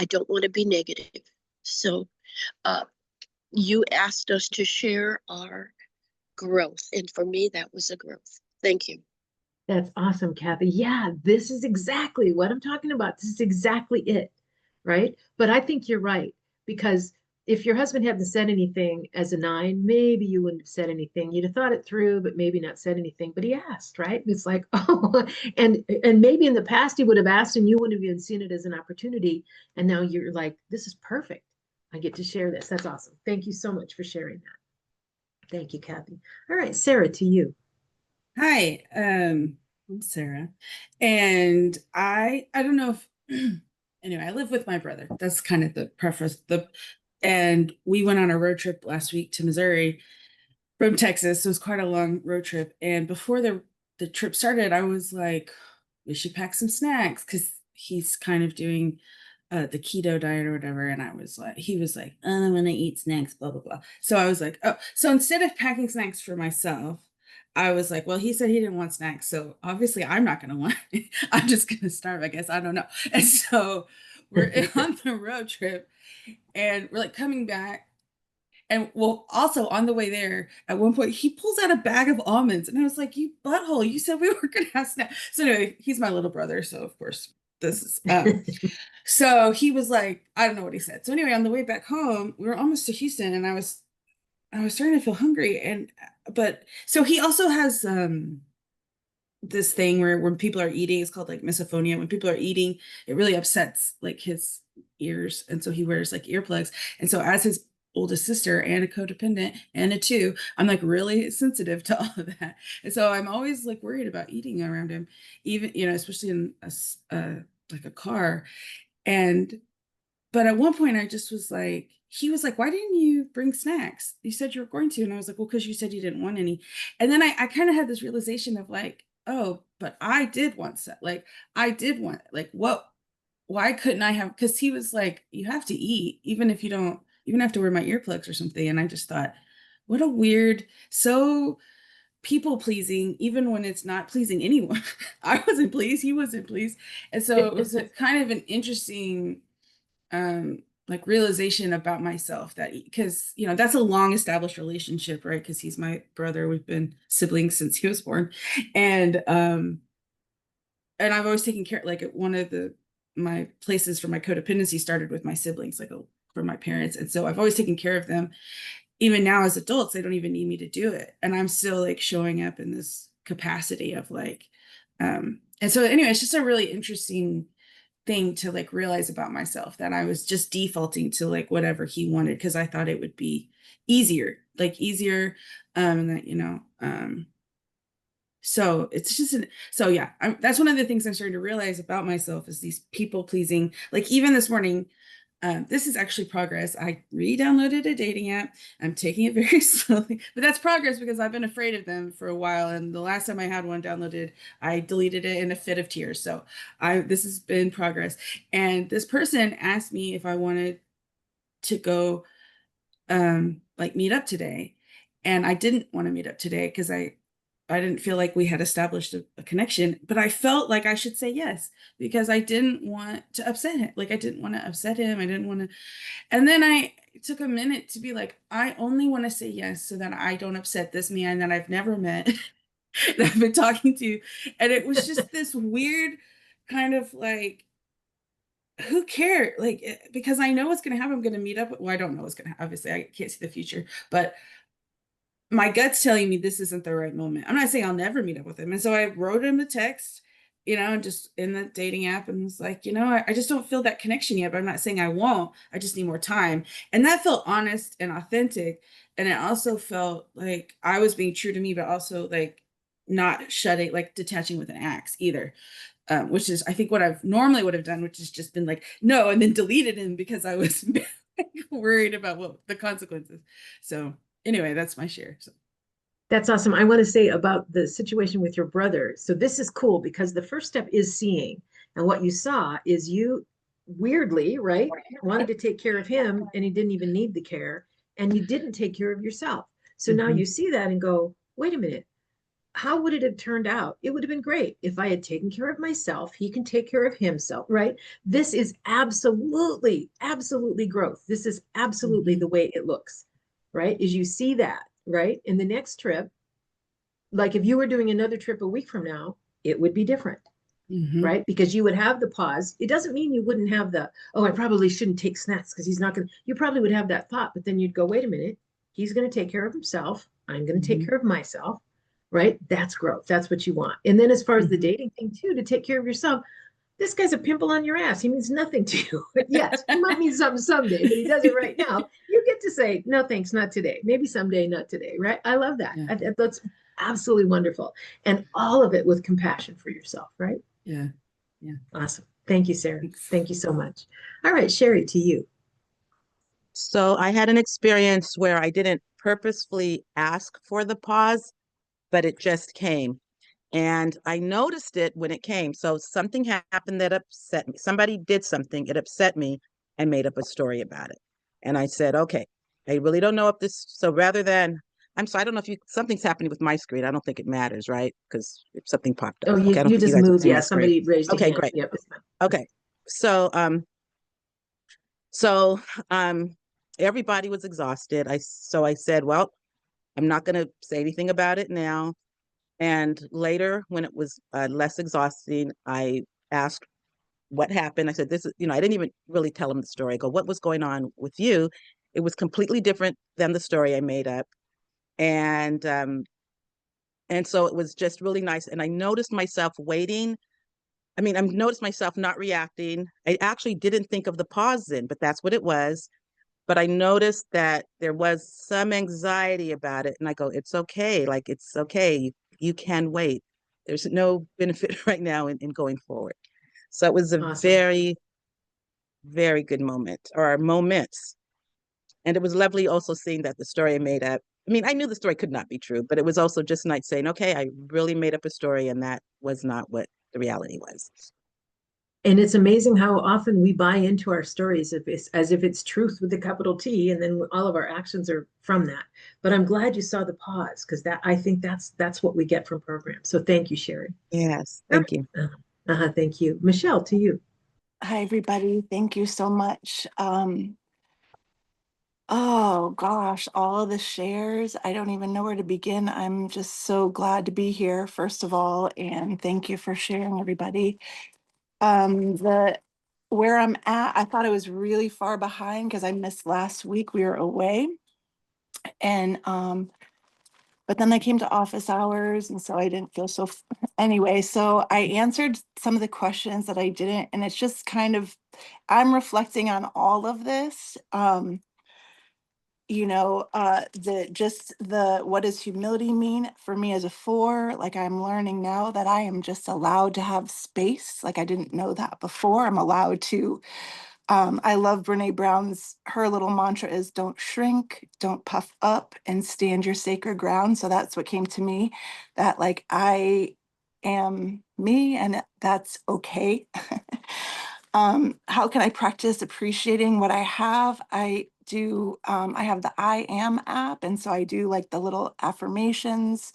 don't want to be negative. So you asked us to share our growth. And for me, that was a growth. Thank you. That's awesome, Kathy. Yeah, this is exactly what I'm talking about. This is exactly it, right? But I think you're right, because if your husband hadn't said anything as a 9, maybe you wouldn't have said anything. You'd have thought it through, but maybe not said anything. But he asked, right? It's like, oh, and maybe in the past he would have asked and you wouldn't have even seen it as an opportunity. And now you're like, this is perfect. I get to share this. That's awesome. Thank you so much for sharing that. Thank you, Kathy. All right, Sarah, to you. Hi, I'm Sarah, and I don't know if anyway, I live with my brother. That's kind of the preface. And we went on a road trip last week to Missouri from Texas. It was quite a long road trip. And before the trip started, I was like, we should pack some snacks because he's kind of doing the keto diet or whatever. And he was like, I'm gonna eat snacks, blah, blah, blah. So I was like, oh, so instead of packing snacks for myself, I was like, well, he said he didn't want snacks. So obviously I'm not going to want it. I'm just going to starve, I guess. I don't know. And so we're on the road trip and we're like coming back. And well, also on the way there, at one point, he pulls out a bag of almonds. And I was like, you butthole, you said we were going to have snacks. So anyway, he's my little brother. So of course, this is, so he was like, I don't know what he said. So anyway, on the way back home, we were almost to Houston and I was starting to feel hungry. But so he also has this thing where when people are eating, it's called like misophonia. When people are eating, it really upsets like his ears. And so he wears like earplugs. And so as his oldest sister and a codependent and a 2, I'm like really sensitive to all of that. And so I'm always like worried about eating around him, even, especially in like a car. But at one point I just was like, he was like, why didn't you bring snacks? You said you were going to. And I was like, well, because you said you didn't want any. And then I kind of had this realization of like, oh, but I did want set. Like I did want, like, what, why couldn't I have, because he was like, you have to eat, even if you don't, even have to wear my earplugs or something. And I just thought, what a weird, so people pleasing, even when it's not pleasing anyone. I wasn't pleased, he wasn't pleased. And so it was a kind of an interesting like realization about myself, that because you know that's a long established relationship, right? Because he's my brother, we've been siblings since he was born. And I've always taken care, like one of my places for my codependency started with my siblings, like for my parents. And so I've always taken care of them. Even now as adults, they don't even need me to do it. And I'm still like showing up in this capacity of like, and so anyway, it's just a really interesting thing to like realize about myself, that I was just defaulting to like whatever he wanted because I thought it would be easier, and that, you know, so it's just so yeah, that's one of the things I'm starting to realize about myself is these people pleasing. Like even this morning, this is actually progress. I re-downloaded a dating app. I'm taking it very slowly, but that's progress because I've been afraid of them for a while. And the last time I had one downloaded, I deleted it in a fit of tears. So this has been progress. And this person asked me if I wanted to go like meet up today. And I didn't want to meet up today because I didn't feel like we had established a connection, but I felt like I should say yes because I didn't want to upset him. Like I didn't want to upset him. I didn't want to. And then I took a minute to be like, I only want to say yes so that I don't upset this man that I've never met, that I've been talking to. And it was just this weird kind of like, who cares? Like, because I know what's going to happen. I'm going to meet up. Well, I don't know what's going to happen. Obviously, I can't see the future, but my gut's telling me this isn't the right moment. I'm not saying I'll never meet up with him. And so I wrote him a text, you know, just in the dating app, and was like, you know, I just don't feel that connection yet, but I'm not saying I won't. I just need more time. And that felt honest and authentic. And it also felt like I was being true to me, but also like not shutting, like detaching with an axe either. Which is, I think, what I've normally would have done, which has just been like, no, and then deleted him because I was worried about what the consequences. So anyway, that's my share. So. That's awesome. I want to say about the situation with your brother. So this is cool because the first step is seeing. And what you saw is you weirdly, right, wanted to take care of him and he didn't even need the care. And you didn't take care of yourself. So now you see that and go, wait a minute. How would it have turned out? It would have been great if I had taken care of myself. He can take care of himself, right? This is absolutely, absolutely growth. This is absolutely the way it looks, right? Is you see that, right? In the next trip, like if you were doing another trip a week from now, it would be different, right? Because you would have the pause. It doesn't mean you wouldn't have the, oh, I probably shouldn't take snacks because he's not going to, you probably would have that thought, but then you'd go, wait a minute, he's going to take care of himself. I'm going to take care of myself. Right? That's growth. That's what you want. And then as far as the dating thing too, to take care of yourself, this guy's a pimple on your ass. He means nothing to you. Yes, he might mean something someday, but he does it right now. You get to say, no, thanks, not today. Maybe someday, not today. Right? I love that. Yeah. That's absolutely wonderful. And all of it with compassion for yourself. Right? Yeah. Yeah. Awesome. Thank you, Sarah. Thank you so much. All right, Sherry, to you. So I had an experience where I didn't purposefully ask for the pause, but it just came. And I noticed it when it came. So something happened that upset me. Somebody did something, it upset me, and made up a story about it. And I said, okay, I really don't know if this, so rather than, I don't know if something's happening with my screen. I don't think it matters, right? Because if something popped up. Oh, Okay, I don't you think just guys can moved. see my Yeah, screen. somebody raised a Okay, hand. great. Yep, it's fine. Okay. So everybody was exhausted. So I said, well, I'm not going to say anything about it now. And later, when it was less exhausting, I asked what happened. I said, this is, I didn't even really tell him the story. I go, what was going on with you? It was completely different than the story I made up. And so it was just really nice. And I noticed myself waiting. I noticed myself not reacting. I actually didn't think of the pause in, but that's what it was. But I noticed that there was some anxiety about it. And I go, it's okay. Like, it's okay. You can wait. There's no benefit right now in going forward. So it was a Awesome. very, very good moment, or moments. And it was lovely also seeing that the story I made up. I knew the story could not be true, but it was also just nice saying, okay, I really made up a story and that was not what the reality was. And it's amazing how often we buy into our stories as if it's truth with a capital T, and then all of our actions are from that. But I'm glad you saw the pause, because I think that's what we get from programs. So thank you, Sherry. Yes, thank you. Thank you. Michelle, to you. Hi, everybody. Thank you so much. Oh gosh, all of the shares. I don't even know where to begin. I'm just so glad to be here, first of all, and thank you for sharing, everybody. The where I'm at, I thought I was really far behind because I missed last week. We were away. And but then I came to office hours, and so I didn't feel so anyway. So I answered some of the questions that I didn't, and it's just kind of I'm reflecting on all of this. The what does humility mean for me as a 4? Like, I'm learning now that I am just allowed to have space. Like, I didn't know that before. I'm allowed to I love Brene Brown's, her little mantra is don't shrink, don't puff up, and stand your sacred ground. So that's what came to me, that like I am me and that's okay. How can I practice appreciating what I have? I have the I Am app. And so I do like the little affirmations.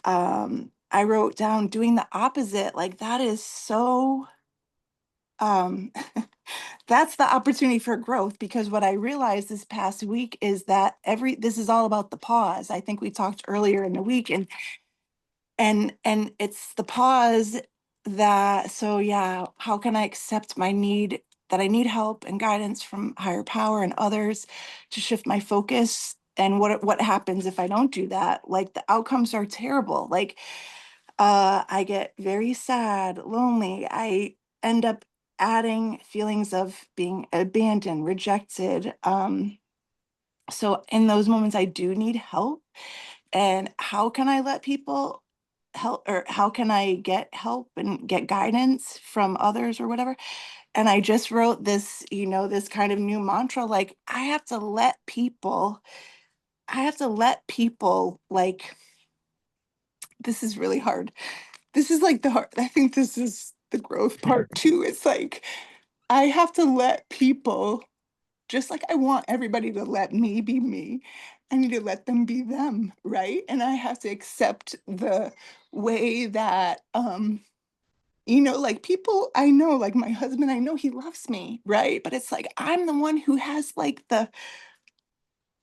I wrote down doing the opposite. Like that is so, um, that's the opportunity for growth, because what I realized this past week is that this is all about the pause. I think we talked earlier in the week, and it's the pause so yeah, how can I accept my need, that I need help and guidance from higher power and others to shift my focus, and what happens if I don't do that? Like the outcomes are terrible. Like I get very sad, lonely. I end up adding feelings of being abandoned, rejected. So in those moments, I do need help. And how can I let people help, or how can I get help and get guidance from others or whatever? And I just wrote this, this kind of new mantra, like I have to let people, like, this is really hard. This is like I think this is the growth part too. It's like, I have to let people, just like I want everybody to let me be me, I need to let them be them, right? And I have to accept the way that, like people I know, like my husband, I know he loves me, right? But it's like, I'm the one who has like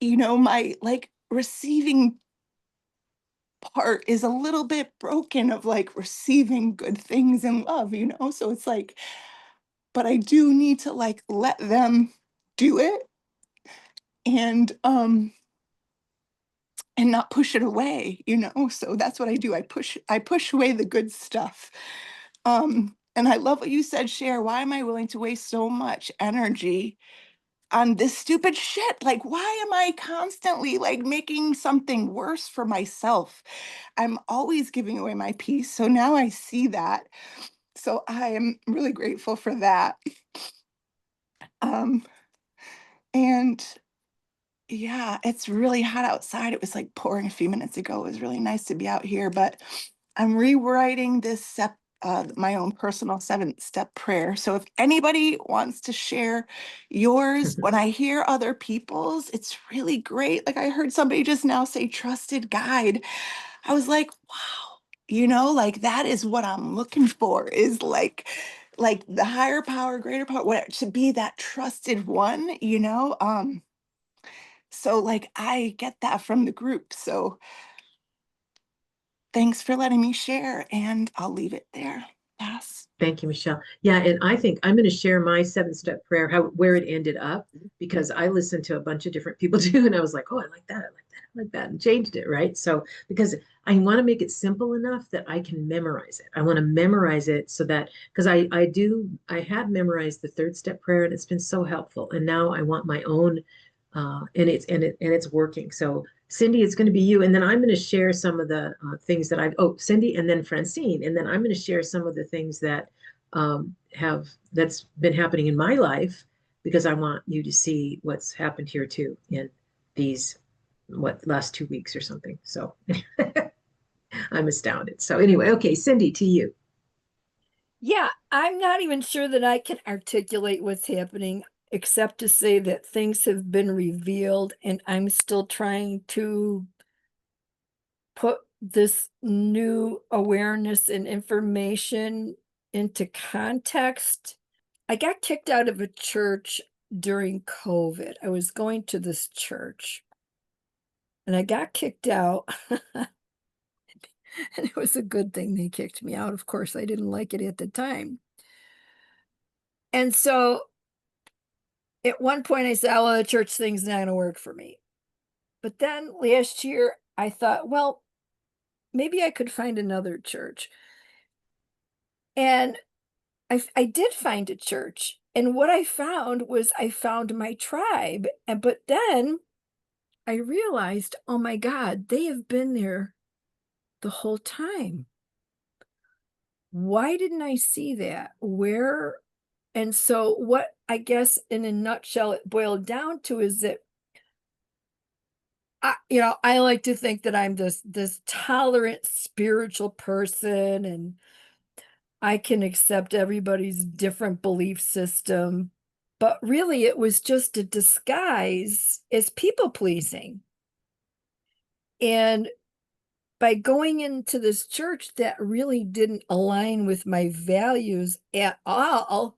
my like receiving part is a little bit broken of like receiving good things and love, So it's like, but I do need to like let them do it, and not push it away, So that's what I do. I push away the good stuff. And I love what you said, Cher. Why am I willing to waste so much energy on this stupid shit? Like, why am I constantly like making something worse for myself? I'm always giving away my peace. So now I see that. So I am really grateful for that. And yeah, it's really hot outside. It was like pouring a few minutes ago. It was really nice to be out here, but I'm rewriting my own personal 7-step prayer. So if anybody wants to share yours, when I hear other people's, it's really great. Like I heard somebody just now say trusted guide. I was like, wow, like that is what I'm looking for, is like the higher power, greater power, to be that trusted one. So like I get that from the group. So thanks for letting me share, and I'll leave it there. Pass. Thank you, Michelle. Yeah, and I think I'm going to share my 7-step prayer, where it ended up, because I listened to a bunch of different people too, and I was like, oh, I like that, I like that, I like that, and changed it, right? So because I want to make it simple enough that I can memorize it. I want to memorize it so that, because I have memorized the 3rd-step prayer, and it's been so helpful. And now I want my own, and it's working. So Cindy, it's going to be you. And then I'm going to share some of the things that Cindy and then Francine. And then I'm going to share some of the things that that's been happening in my life, because I want you to see what's happened here too in these, last 2 weeks or something. So I'm astounded. So anyway, okay, Cindy, to you. Yeah, I'm not even sure that I can articulate what's happening, except to say that things have been revealed and I'm still trying to put this new awareness and information into context. I got kicked out of a church during COVID. I was going to this church and I got kicked out. And it was a good thing they kicked me out. Of course, I didn't like it at the time. And so at one point I said, oh, well, the church thing's not going to work for me. But then last year I thought, well, maybe I could find another church. And I did find a church. And what I found was I found my tribe. But then I realized, oh my God, they have been there the whole time. Why didn't I see that? Where? And so what I guess in a nutshell it boiled down to is that I like to think that I'm this tolerant spiritual person and I can accept everybody's different belief system. But really it was just a disguise as people pleasing. And by going into this church that really didn't align with my values at all,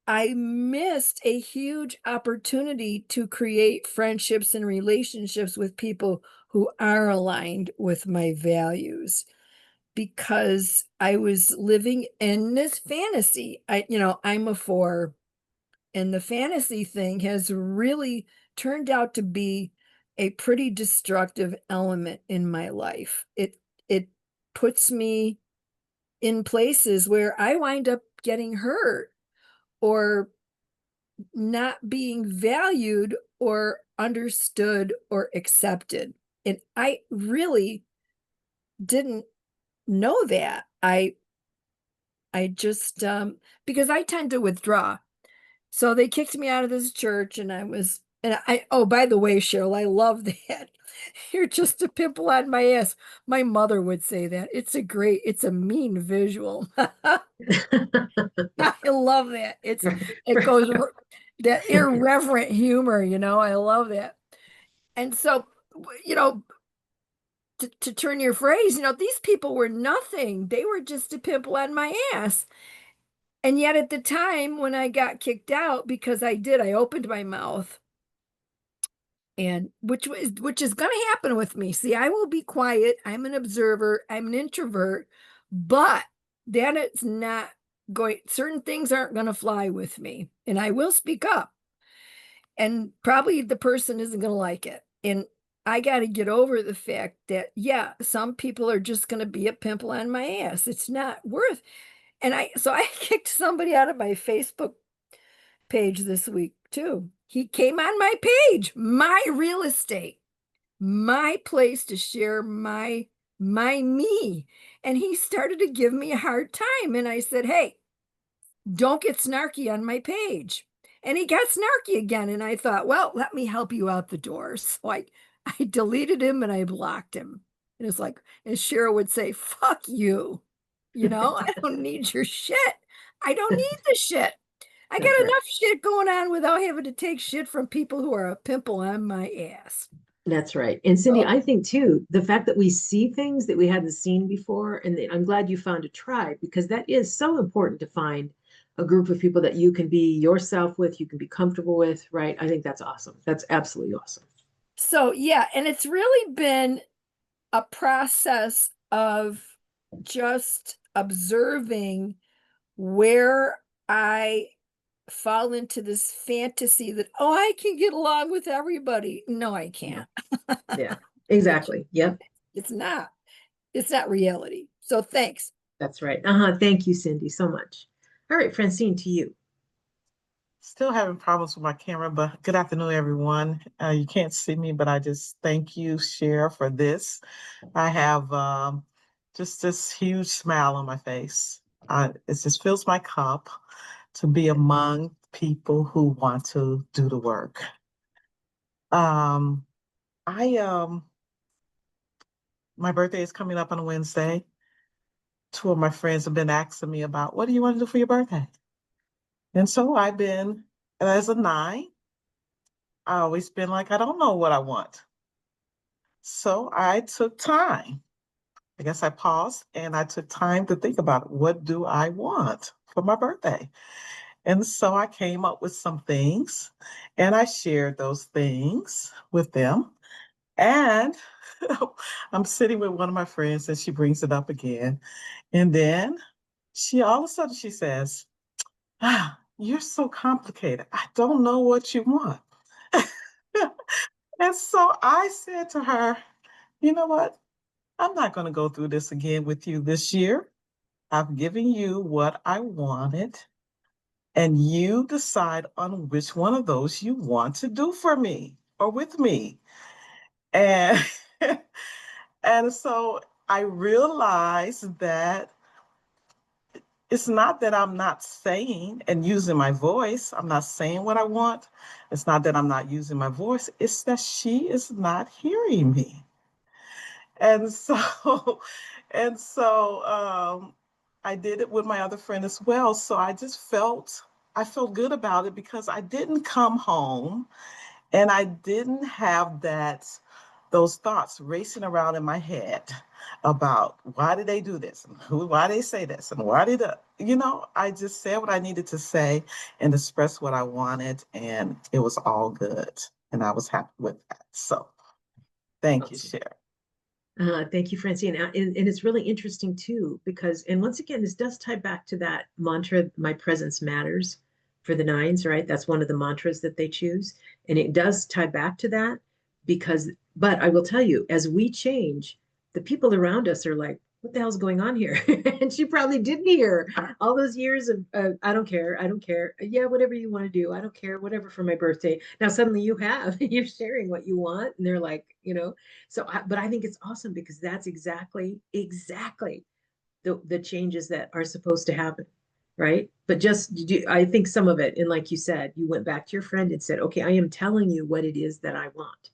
I missed a huge opportunity to create friendships and relationships with people who are aligned with my values because I was living in this fantasy. I'm a 4, and the fantasy thing has really turned out to be a pretty destructive element in my life. It puts me in places where I wind up getting hurt or not being valued or understood or accepted. And I really didn't know that. I just because I tend to withdraw. So they kicked me out of this church and oh, by the way, Cheryl, I love that. You're just a pimple on my ass. My mother would say that. It's a mean visual. I love that. It goes that irreverent humor, I love that. And so, to turn your phrase, these people were nothing. They were just a pimple on my ass. And yet at the time when I got kicked out, because I opened my mouth, and which is going to happen with me. See, I will be quiet. I'm an observer. I'm an introvert, but that it's not going, certain things aren't going to fly with me, and I will speak up. And probably the person isn't going to like it. And I got to get over the fact that, yeah, some people are just going to be a pimple on my ass. It's not worth. And so I kicked somebody out of my Facebook page this week too. He came on my page, my real estate, my place to share my me. And he started to give me a hard time. And I said, hey, don't get snarky on my page. And he got snarky again. And I thought, well, let me help you out the door. So I deleted him and I blocked him. And it's like, as Cheryl would say, fuck you. I don't need your shit. I don't need the shit. I got enough shit going on without having to take shit from people who are a pimple on my ass. That's right. And Cindy, I think too, the fact that we see things that we hadn't seen before, and I'm glad you found a tribe, because that is so important to find a group of people that you can be yourself with, you can be comfortable with, right? I think that's awesome. That's absolutely awesome. So yeah, and it's really been a process of just observing where I fall into this fantasy that, oh, I can get along with everybody. No, I can't. Yeah, exactly. Yep. It's not reality. So thanks. That's right. Thank you, Cindy, so much. All right, Francine, to you. Still having problems with my camera, but good afternoon, everyone. You can't see me, but I just thank you, Cher, for this. I have just this huge smile on my face. It just fills my cup to be among people who want to do the work. My birthday is coming up on a Wednesday. two of my friends have been asking me about, what do you want to do for your birthday? And so I've been, as a 9, I always been like, I don't know what I want. So I took time. I guess I paused and I took time to think about what do I want for my birthday? And so I came up with some things and I shared those things with them. And I'm sitting with one of my friends and she brings it up again. And then she all of a sudden she says, you're so complicated. I don't know what you want. And so I said to her, you know what? I'm not going to go through this again with you this year. I've given you what I wanted, and you decide on which one of those you want to do for me or with me. And and so I realized that it's not that I'm not saying and using my voice. I'm not saying what I want. It's not that I'm not using my voice. It's that she is not hearing me. And so, and so I did it with my other friend as well. So I felt good about it because I didn't come home and I didn't have those thoughts racing around in my head about why did they do this and why they say this and I just said what I needed to say and express what I wanted, and it was all good. And I was happy with that. So thank you, Sherry. Thank you, Francine. And it's really interesting too, because, and once again, this does tie back to that mantra, my presence matters for the 9s, right? That's one of the mantras that they choose. And it does tie back to that because, but I will tell you, as we change, the people around us are like, what the hell's going on here? And she probably didn't hear all those years of, I don't care. I don't care. Yeah, whatever you want to do. I don't care. Whatever for my birthday. Now suddenly you're sharing what you want. And they're like, so, but I think it's awesome because that's exactly the changes that are supposed to happen, right? But I think some of it, and like you said, you went back to your friend and said, okay, I am telling you what it is that I want,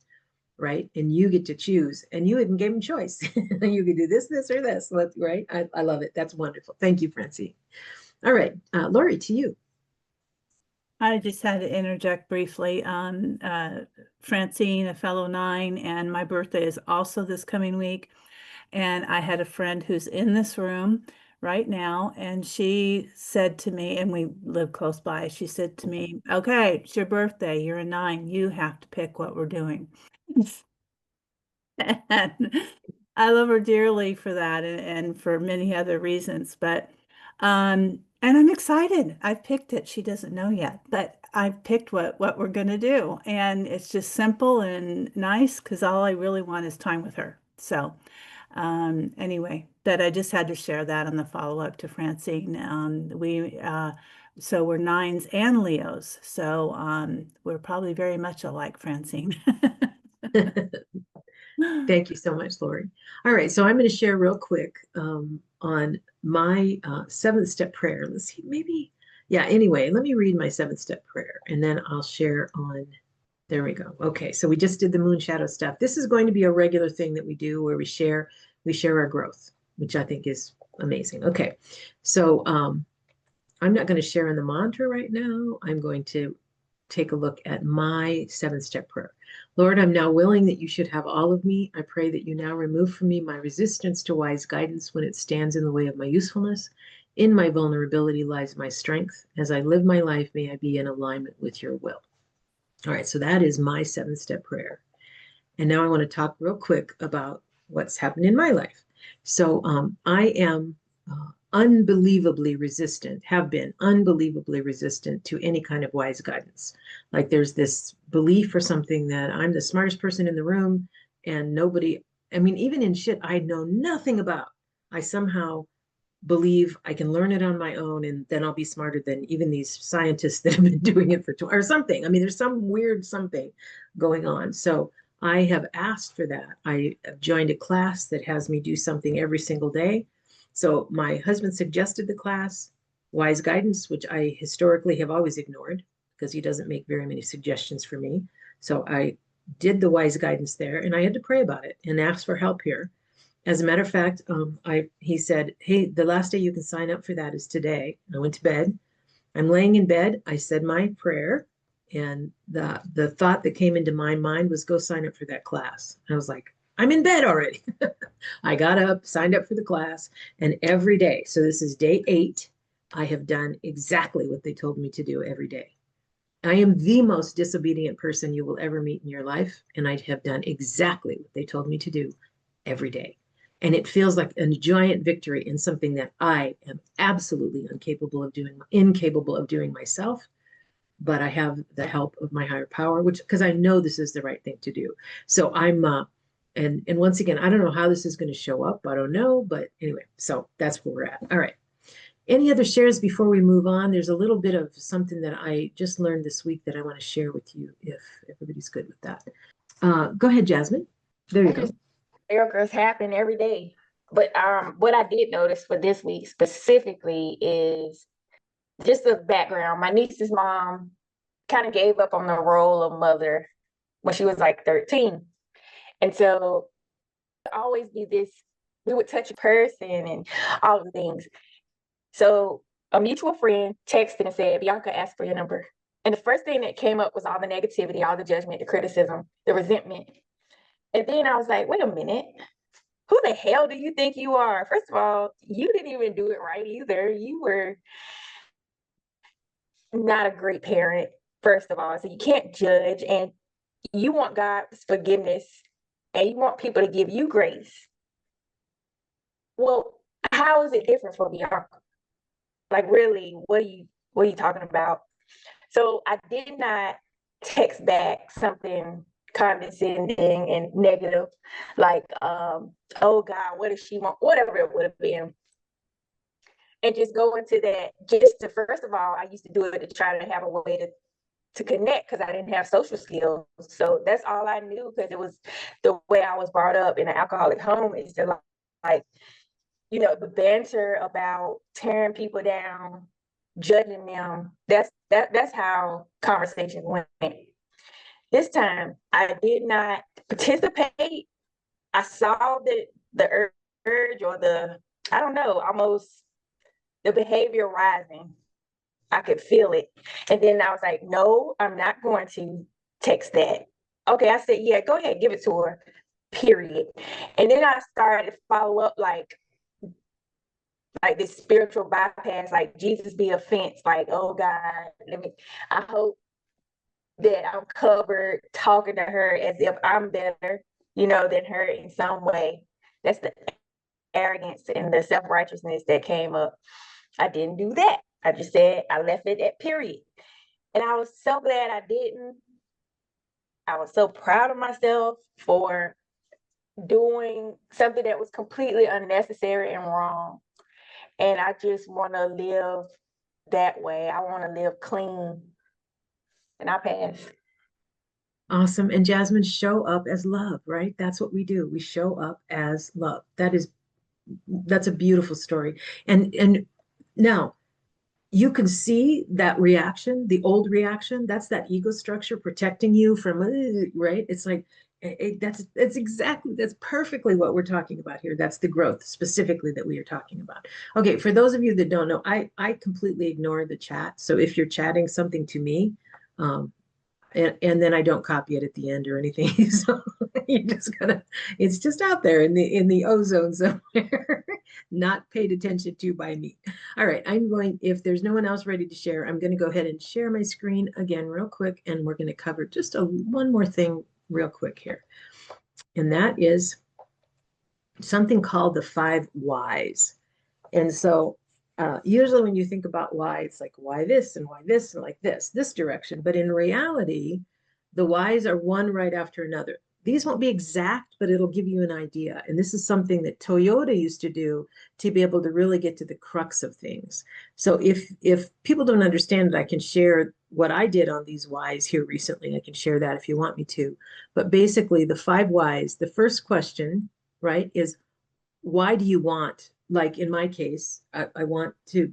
right? And you get to choose, and you even gave him choice. You can do this, or this, right? I love it. That's wonderful. Thank you, Francine. All right, Lori, to you. I just had to interject briefly. Francine, a fellow 9, and my birthday is also this coming week. And I had a friend who's in this room right now, and she said to me, and we live close by, she said to me, okay, it's your birthday, you're a 9, you have to pick what we're doing. And I love her dearly for that and for many other reasons. But and I'm excited. I've picked it. She doesn't know yet, but I've picked what we're gonna do. And it's just simple and nice because all I really want is time with her. So anyway, but I just had to share that on the follow-up to Francine. So we're 9s and Leos. So we're probably very much alike, Francine. Thank you so much, Lori. All right, so I'm going to share real quick on my 7th-step prayer. Let's see, anyway, let me read my 7th-step prayer, and then I'll share on, there we go. Okay, so we just did the moon shadow stuff. This is going to be a regular thing that we do where we share our growth, which I think is amazing. Okay, so I'm not going to share in the mantra right now. I'm going to take a look at my 7th-step prayer. Lord, I'm now willing that you should have all of me. I pray that you now remove from me my resistance to wise guidance when it stands in the way of my usefulness. In my vulnerability lies my strength. As I live my life, may I be in alignment with your will. All right, so that is my 7th-step prayer. And now I want to talk real quick about what's happened in my life. So I am unbelievably resistant, have been unbelievably resistant to any kind of wise guidance. Like there's this belief or something that I'm the smartest person in the room and nobody, I mean, even in shit I know nothing about, I somehow believe I can learn it on my own and then I'll be smarter than even these scientists that have been doing it for or something. I mean, there's some weird something going on. So I have asked for that. I have joined a class that has me do something every single day. So my husband suggested the class, Wise Guidance, which I historically have always ignored because he doesn't make very many suggestions for me. So I did the Wise Guidance there and I had to pray about it and ask for help here. As a matter of fact, he said, hey, the last day you can sign up for that is today. I went to bed. I'm laying in bed. I said my prayer, and the thought that came into my mind was go sign up for that class. I was like, I'm in bed already. I got up, signed up for the class, and every day, so this is day 8, I have done exactly what they told me to do every day. I am the most disobedient person you will ever meet in your life, and I have done exactly what they told me to do every day. And it feels like a giant victory in something that I am absolutely incapable of doing myself, but I have the help of my higher power, which because I know this is the right thing to do. So I'm and once again, I don't know how this is going to show up. I don't know, but anyway, so that's where we're at. All right. Any other shares before we move on? There's a little bit of something that I just learned this week that I want to share with you if everybody's good with that. Go ahead, Jasmine. There you go. Miracles happen every day. But what I did notice for this week specifically is just the background. My niece's mom kind of gave up on the role of mother when she was like 13. And so always be this, we would touch a person and all the things. So a mutual friend texted and said, Bianca asked for your number. And the first thing that came up was all the negativity, all the judgment, the criticism, the resentment. And then I was like, wait a minute. Who the hell do you think you are? First of all, you didn't even do it right either. You were not a great parent, first of all. So you can't judge, and you want God's forgiveness and you want people to give you grace. Well, how is it different for Bianca? Like, really, what are you talking about? So I did not text back something condescending and negative, like, oh God, what does she want? Whatever it would have been. And just go into that, just to, first of all, I used to do it to try to have a way to connect because I didn't have social skills. So that's all I knew, because it was the way I was brought up in an alcoholic home, is to like, you know, the banter about tearing people down, judging them. That's how conversations went. This time I did not participate. I saw the urge, or the, I don't know, almost the behavior rising. I could feel it. And then I was like, no, I'm not going to text that. Okay, I said, yeah, go ahead, give it to her, period. And then I started to follow up like this spiritual bypass, like Jesus be a fence, like, oh God, I hope that I'm covered, talking to her as if I'm better, you know, than her in some way. That's the arrogance and the self-righteousness that came up. I didn't do that. I just said, I left it at period. And I was so glad I didn't. I was so proud of myself for doing something that was completely unnecessary and wrong. And I just want to live that way. I want to live clean. And I pass. Awesome. And Jasmine, show up as love, right? That's what we do. We show up as love. That's a beautiful story. And now you can see that reaction, the old reaction, that's that ego structure protecting you from, right? It's like, that's perfectly what we're talking about here. That's the growth specifically that we are talking about. Okay, for those of you that don't know, I completely ignore the chat. So if you're chatting something to me, and then I don't copy it at the end or anything. So you just gotta, it's just out there in the ozone somewhere, not paid attention to by me. All right, if there's no one else ready to share, I'm gonna go ahead and share my screen again real quick, and we're gonna cover just one more thing real quick here. And that is something called the 5 whys. And so usually when you think about why, it's like, why this and like this direction. But in reality, the whys are one right after another. These won't be exact, but it'll give you an idea. And this is something that Toyota used to do to be able to really get to the crux of things. So if people don't understand it, I can share what I did on these whys here recently. I can share that if you want me to. But basically, the 5 whys, the first question, right, is why do you want, like in my case, I want to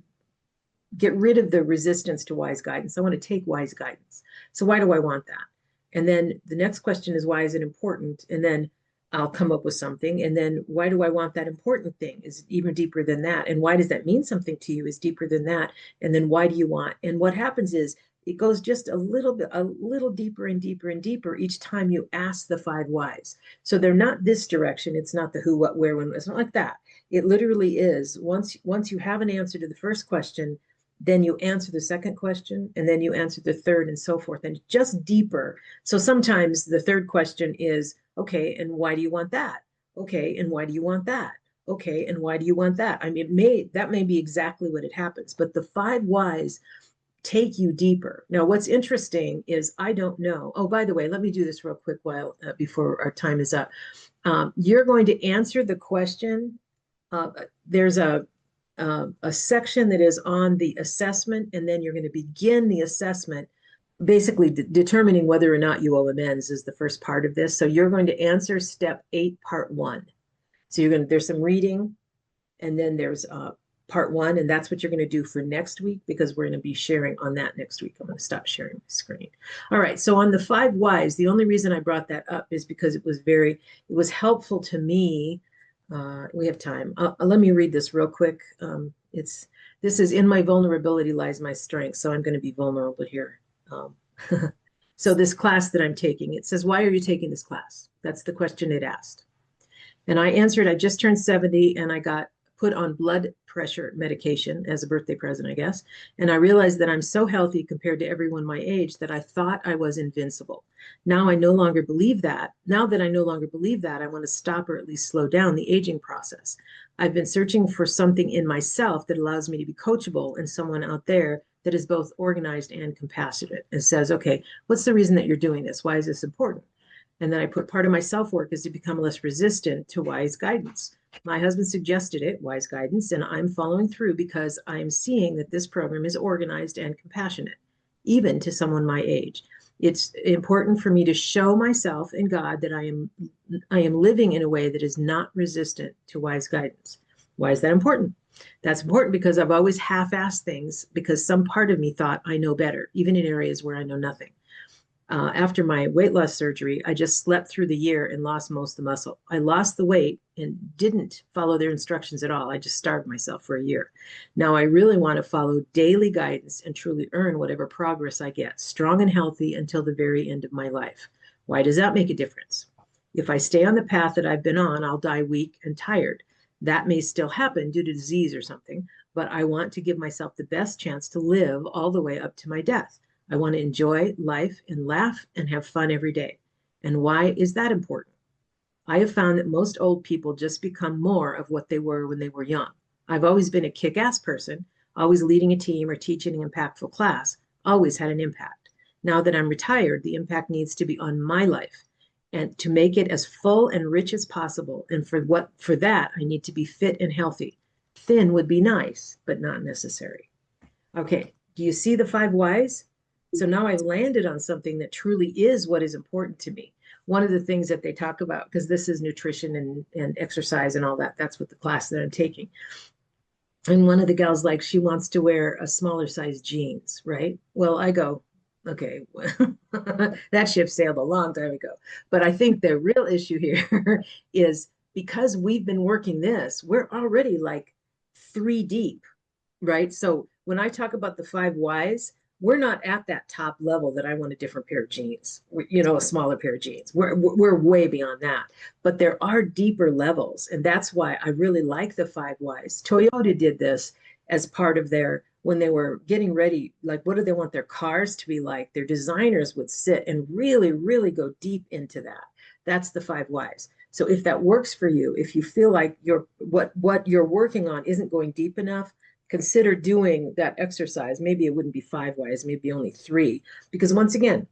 get rid of the resistance to wise guidance. I want to take wise guidance. So why do I want that? And then the next question is, why is it important? And then I'll come up with something. And then why do I want that important thing is even deeper than that. And why does that mean something to you is deeper than that. And then why do you want? And what happens is it goes just a little deeper and deeper and deeper each time you ask the 5 whys. So they're not this direction. It's not the who, what, where, when. It's not like that. It literally is once you have an answer to the first question, then you answer the second question, and then you answer the third, and so forth, and just deeper. So sometimes the third question is, okay, and why do you want that? Okay, and why do you want that? Okay, and why do you want that? I mean, that may be exactly what it happens, but the 5 whys take you deeper. Now, what's interesting is I don't know. Oh, by the way, let me do this real quick while before our time is up. You're going to answer the question. There's a section that is on the assessment, and then you're going to begin the assessment. Basically, determining whether or not you owe amends is the first part of this. So you're going to answer step 8, part 1. So there's some reading, and then there's part 1, and that's what you're going to do for next week, because we're going to be sharing on that next week. I'm going to stop sharing my screen. All right, so on the 5 whys, the only reason I brought that up is because it was helpful to me. We have time. Let me read this real quick. This is in my vulnerability lies my strength, so I'm going to be vulnerable here. So this class that I'm taking, it says, why are you taking this class? That's the question it asked. And I answered, I just turned 70 and I got put on blood pressure medication as a birthday present, I guess. And I realized that I'm so healthy compared to everyone my age that I thought I was invincible. Now I no longer believe that. Now that I no longer believe that, I want to stop or at least slow down the aging process. I've been searching for something in myself that allows me to be coachable and someone out there that is both organized and compassionate and says, okay, what's the reason that you're doing this? Why is this important? And then I put part of my self-work is to become less resistant to wise guidance. My husband suggested it, wise guidance, and I'm following through because I'm seeing that this program is organized and compassionate, even to someone my age. It's important for me to show myself and God that I am living in a way that is not resistant to wise guidance. Why is that important? That's important because I've always half-assed things because some part of me thought I know better, even in areas where I know nothing. After my weight loss surgery, I just slept through the year and lost most of the muscle. I lost the weight and didn't follow their instructions at all. I just starved myself for a year. Now I really want to follow daily guidance and truly earn whatever progress I get, strong and healthy until the very end of my life. Why does that make a difference? If I stay on the path that I've been on, I'll die weak and tired. That may still happen due to disease or something, but I want to give myself the best chance to live all the way up to my death. I want to enjoy life and laugh and have fun every day. And why is that important? I have found that most old people just become more of what they were when they were young. I've always been a kick-ass person, always leading a team or teaching an impactful class, always had an impact. Now that I'm retired, the impact needs to be on my life and to make it as full and rich as possible. And for that, I need to be fit and healthy. Thin would be nice, but not necessary. Okay, do you see the 5 whys? So now I've landed on something that truly is what is important to me. One of the things that they talk about, because this is nutrition and exercise and all that, that's what the class that I'm taking. And one of the gals, like, she wants to wear a smaller size jeans, right? Well, I go, okay, that ship sailed a long time ago. But I think the real issue here is because we've been working this, we're already like 3 deep, right? So when I talk about the 5 whys, we're not at that top level that I want a different pair of jeans, a smaller pair of jeans. We're way beyond that. But there are deeper levels. And that's why I really like the 5 whys. Toyota did this as part of when they were getting ready, like, what do they want their cars to be like? Their designers would sit and really, really go deep into that. That's the 5 whys. So if that works for you, if you feel like what you're working on isn't going deep enough, consider doing that exercise. Maybe it wouldn't be 5 whys, maybe only 3, because once again,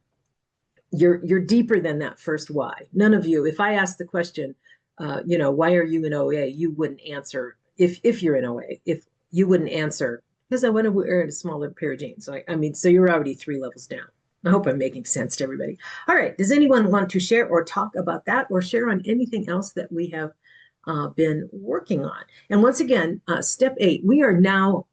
you're deeper than that first why. None of you, if I ask the question, why are you in OA? You wouldn't answer if you're in OA. If you wouldn't answer because I want to wear a smaller pair of jeans. So you're already 3 levels down. I hope I'm making sense to everybody. All right, does anyone want to share or talk about that or share on anything else that we have been working on? And once again, step 8, we are now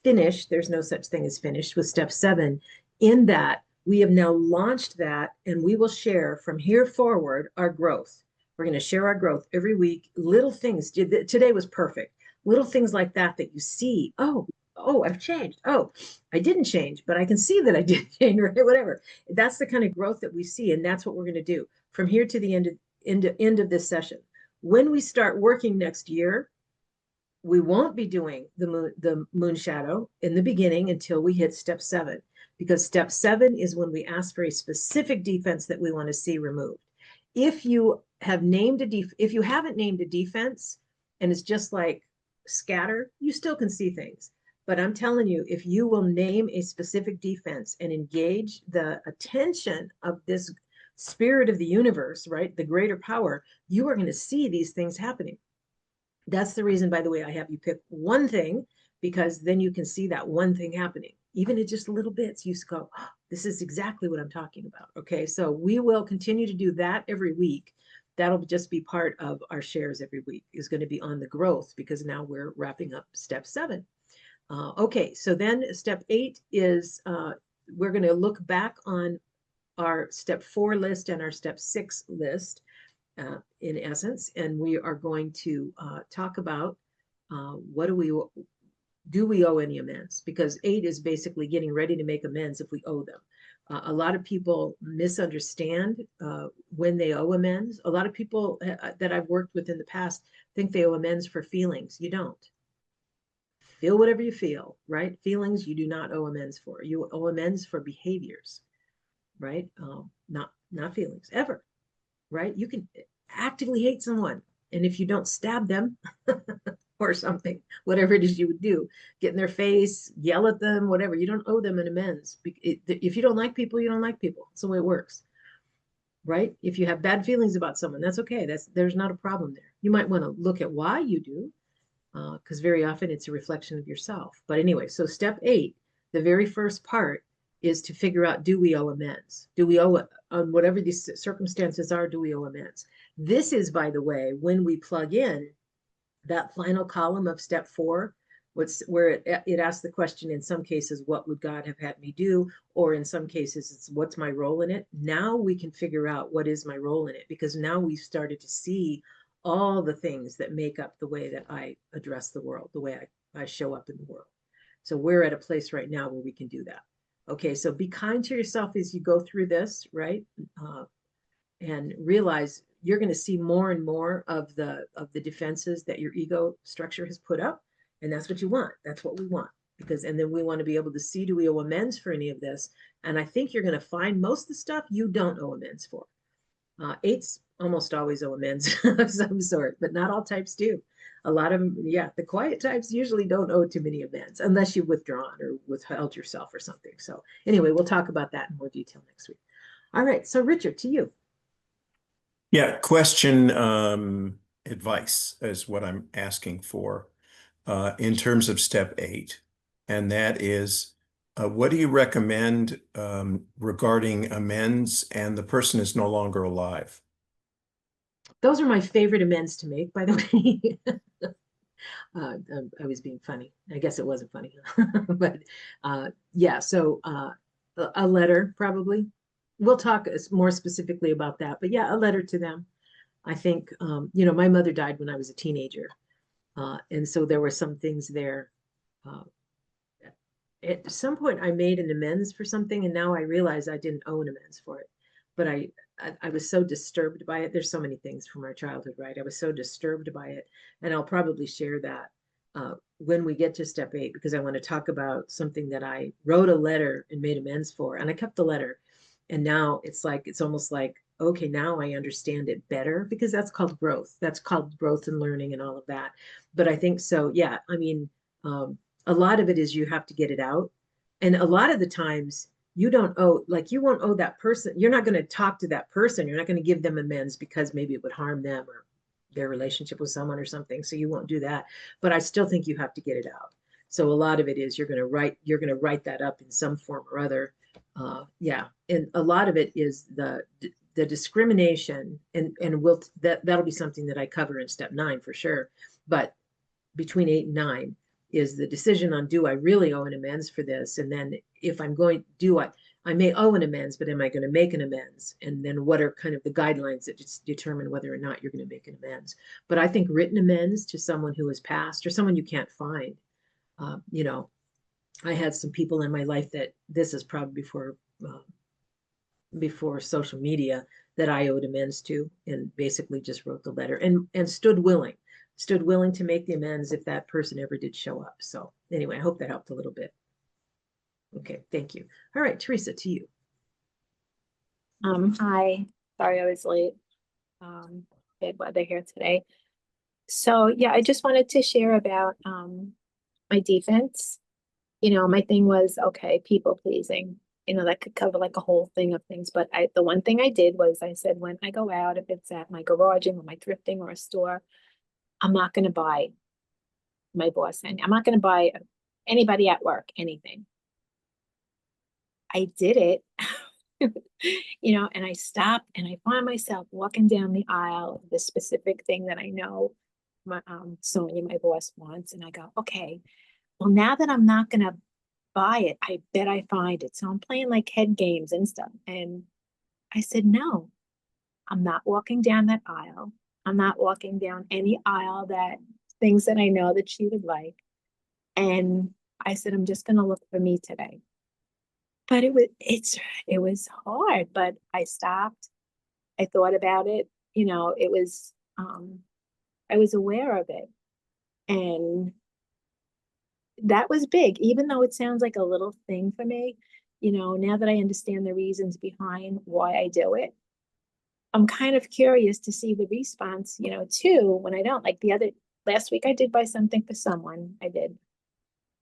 finished. There's no such thing as finished with step 7, in that we have now launched that, and we will share from here forward our growth. We're going to share our growth every week. Little things. Today was perfect. Little things like that you see. Oh, I've changed. Oh, I didn't change, but I can see that I did change, right? Whatever. That's the kind of growth that we see, and that's what we're going to do from here to the end of this session. When we start working next year, we won't be doing the moon shadow in the beginning until we hit step 7, because step 7 is when we ask for a specific defense that we want to see removed. If you have named if you haven't named a defense and it's just like scatter, you still can see things. But I'm telling you, if you will name a specific defense and engage the attention of this spirit of the universe, right, the greater power, you are going to see these things happening. That's the reason, by the way, I have you pick one thing, because then you can see that one thing happening. Even in just little bits, you go, oh, this is exactly what I'm talking about. Okay, so we will continue to do that every week. That'll just be part of our shares every week, is going to be on the growth, because now we're wrapping up step 7. Okay, so then step 8 is we're going to look back on our step 4 list and our step 6 list. In essence, and we are going to talk about what do we owe any amends, because 8 is basically getting ready to make amends if we owe them. A lot of people misunderstand when they owe amends. A lot of people that I've worked with in the past think they owe amends for feelings. You don't. Feel whatever you feel, right? Feelings you do not owe amends for. You owe amends for behaviors, right? Not feelings, ever. Right? You can actively hate someone, and if you don't stab them or something, whatever it is you would do, get in their face, yell at them, whatever, you don't owe them an amends. If you don't like people, you don't like people. That's the way it works, right? If you have bad feelings about someone, that's okay. There's not a problem there. You might want to look at why you do, because very often it's a reflection of yourself. But anyway, so step 8, the very first part, is to figure out, do we owe amends? Do we owe it on whatever these circumstances are? Do we owe amends? This is, by the way, when we plug in that final column of step 4, where it asks the question, in some cases, what would God have had me do? Or in some cases, it's what's my role in it? Now we can figure out what is my role in it, because now we've started to see all the things that make up the way that I address the world, the way I show up in the world. So we're at a place right now where we can do that. Okay, so be kind to yourself as you go through this, right? And realize you're going to see more and more of the defenses that your ego structure has put up, and that's what you want. That's what we want, and then we want to be able to see, do we owe amends for any of this? And I think you're going to find most of the stuff you don't owe amends for. 8s almost always owe amends of some sort, but not all types do. A lot of them, yeah, the quiet types usually don't owe too many amends unless you've withdrawn or withheld yourself or something. So anyway, we'll talk about that in more detail next week. All right, so Richard, to you. Yeah, question advice is what I'm asking for in terms of step 8. And that is, what do you recommend regarding amends and the person is no longer alive? Those are my favorite amends to make, by the way. I was being funny. I guess it wasn't funny, but yeah. So a letter, probably. We'll talk more specifically about that, but yeah, a letter to them. I think my mother died when I was a teenager, and so there were some things there. At some point, I made an amends for something, and now I realize I didn't owe an amends for it. But I was so disturbed by it. There's so many things from our childhood, right? I was so disturbed by it. And I'll probably share that when we get to step 8, because I want to talk about something that I wrote a letter and made amends for. And I kept the letter. And now it's almost like, okay, now I understand it better, because that's called growth. That's called growth and learning and all of that. But I think so, yeah. I mean, a lot of it is you have to get it out. And a lot of the times, you don't owe, like you won't owe that person. You're not going to talk to that person. You're not going to give them amends because maybe it would harm them or their relationship with someone or something. So you won't do that. But I still think you have to get it out. So a lot of it is you're going to write that up in some form or other. Yeah. And a lot of it is the discrimination, and that'll be something that I cover in step 9 for sure. But between 8 and 9 is the decision on, do I really owe an amends for this? And then if I'm going, I may owe an amends, but am I going to make an amends? And then what are kind of the guidelines that just determine whether or not you're going to make an amends? But I think written amends to someone who has passed or someone you can't find, you know, I had some people in my life that this is probably before social media that I owed amends to, and basically just wrote the letter and stood willing to make the amends if that person ever did show up. So anyway, I hope that helped a little bit. Okay, thank you. All right, Teresa, to you. Hi, sorry I was late. Bad weather here today. So yeah, I just wanted to share about my defense. You know, my thing was, okay, people pleasing. You know, that could cover like a whole thing of things. But the one thing I did was I said, when I go out, if it's at my garaging or my thrifting or a store, I'm not going to buy my boss and I'm not going to buy anybody at work anything. I did it. You know, and I stopped and I find myself walking down the aisle, the specific thing that I know my Sonia, my boss, wants. And I go, okay, well, now that I'm not gonna buy it, I bet I find it. So I'm playing like head games and stuff. And I said, no, I'm not walking down that aisle. I'm not walking down any aisle that things that I know that she would like. And I said, I'm just gonna look for me today. But it was hard, but I stopped. I thought about it, you know, I was aware of it. And that was big, even though it sounds like a little thing for me, you know, now that I understand the reasons behind why I do it, I'm kind of curious to see the response, you know, too, when I don't. Like last week I did buy something for someone, I did,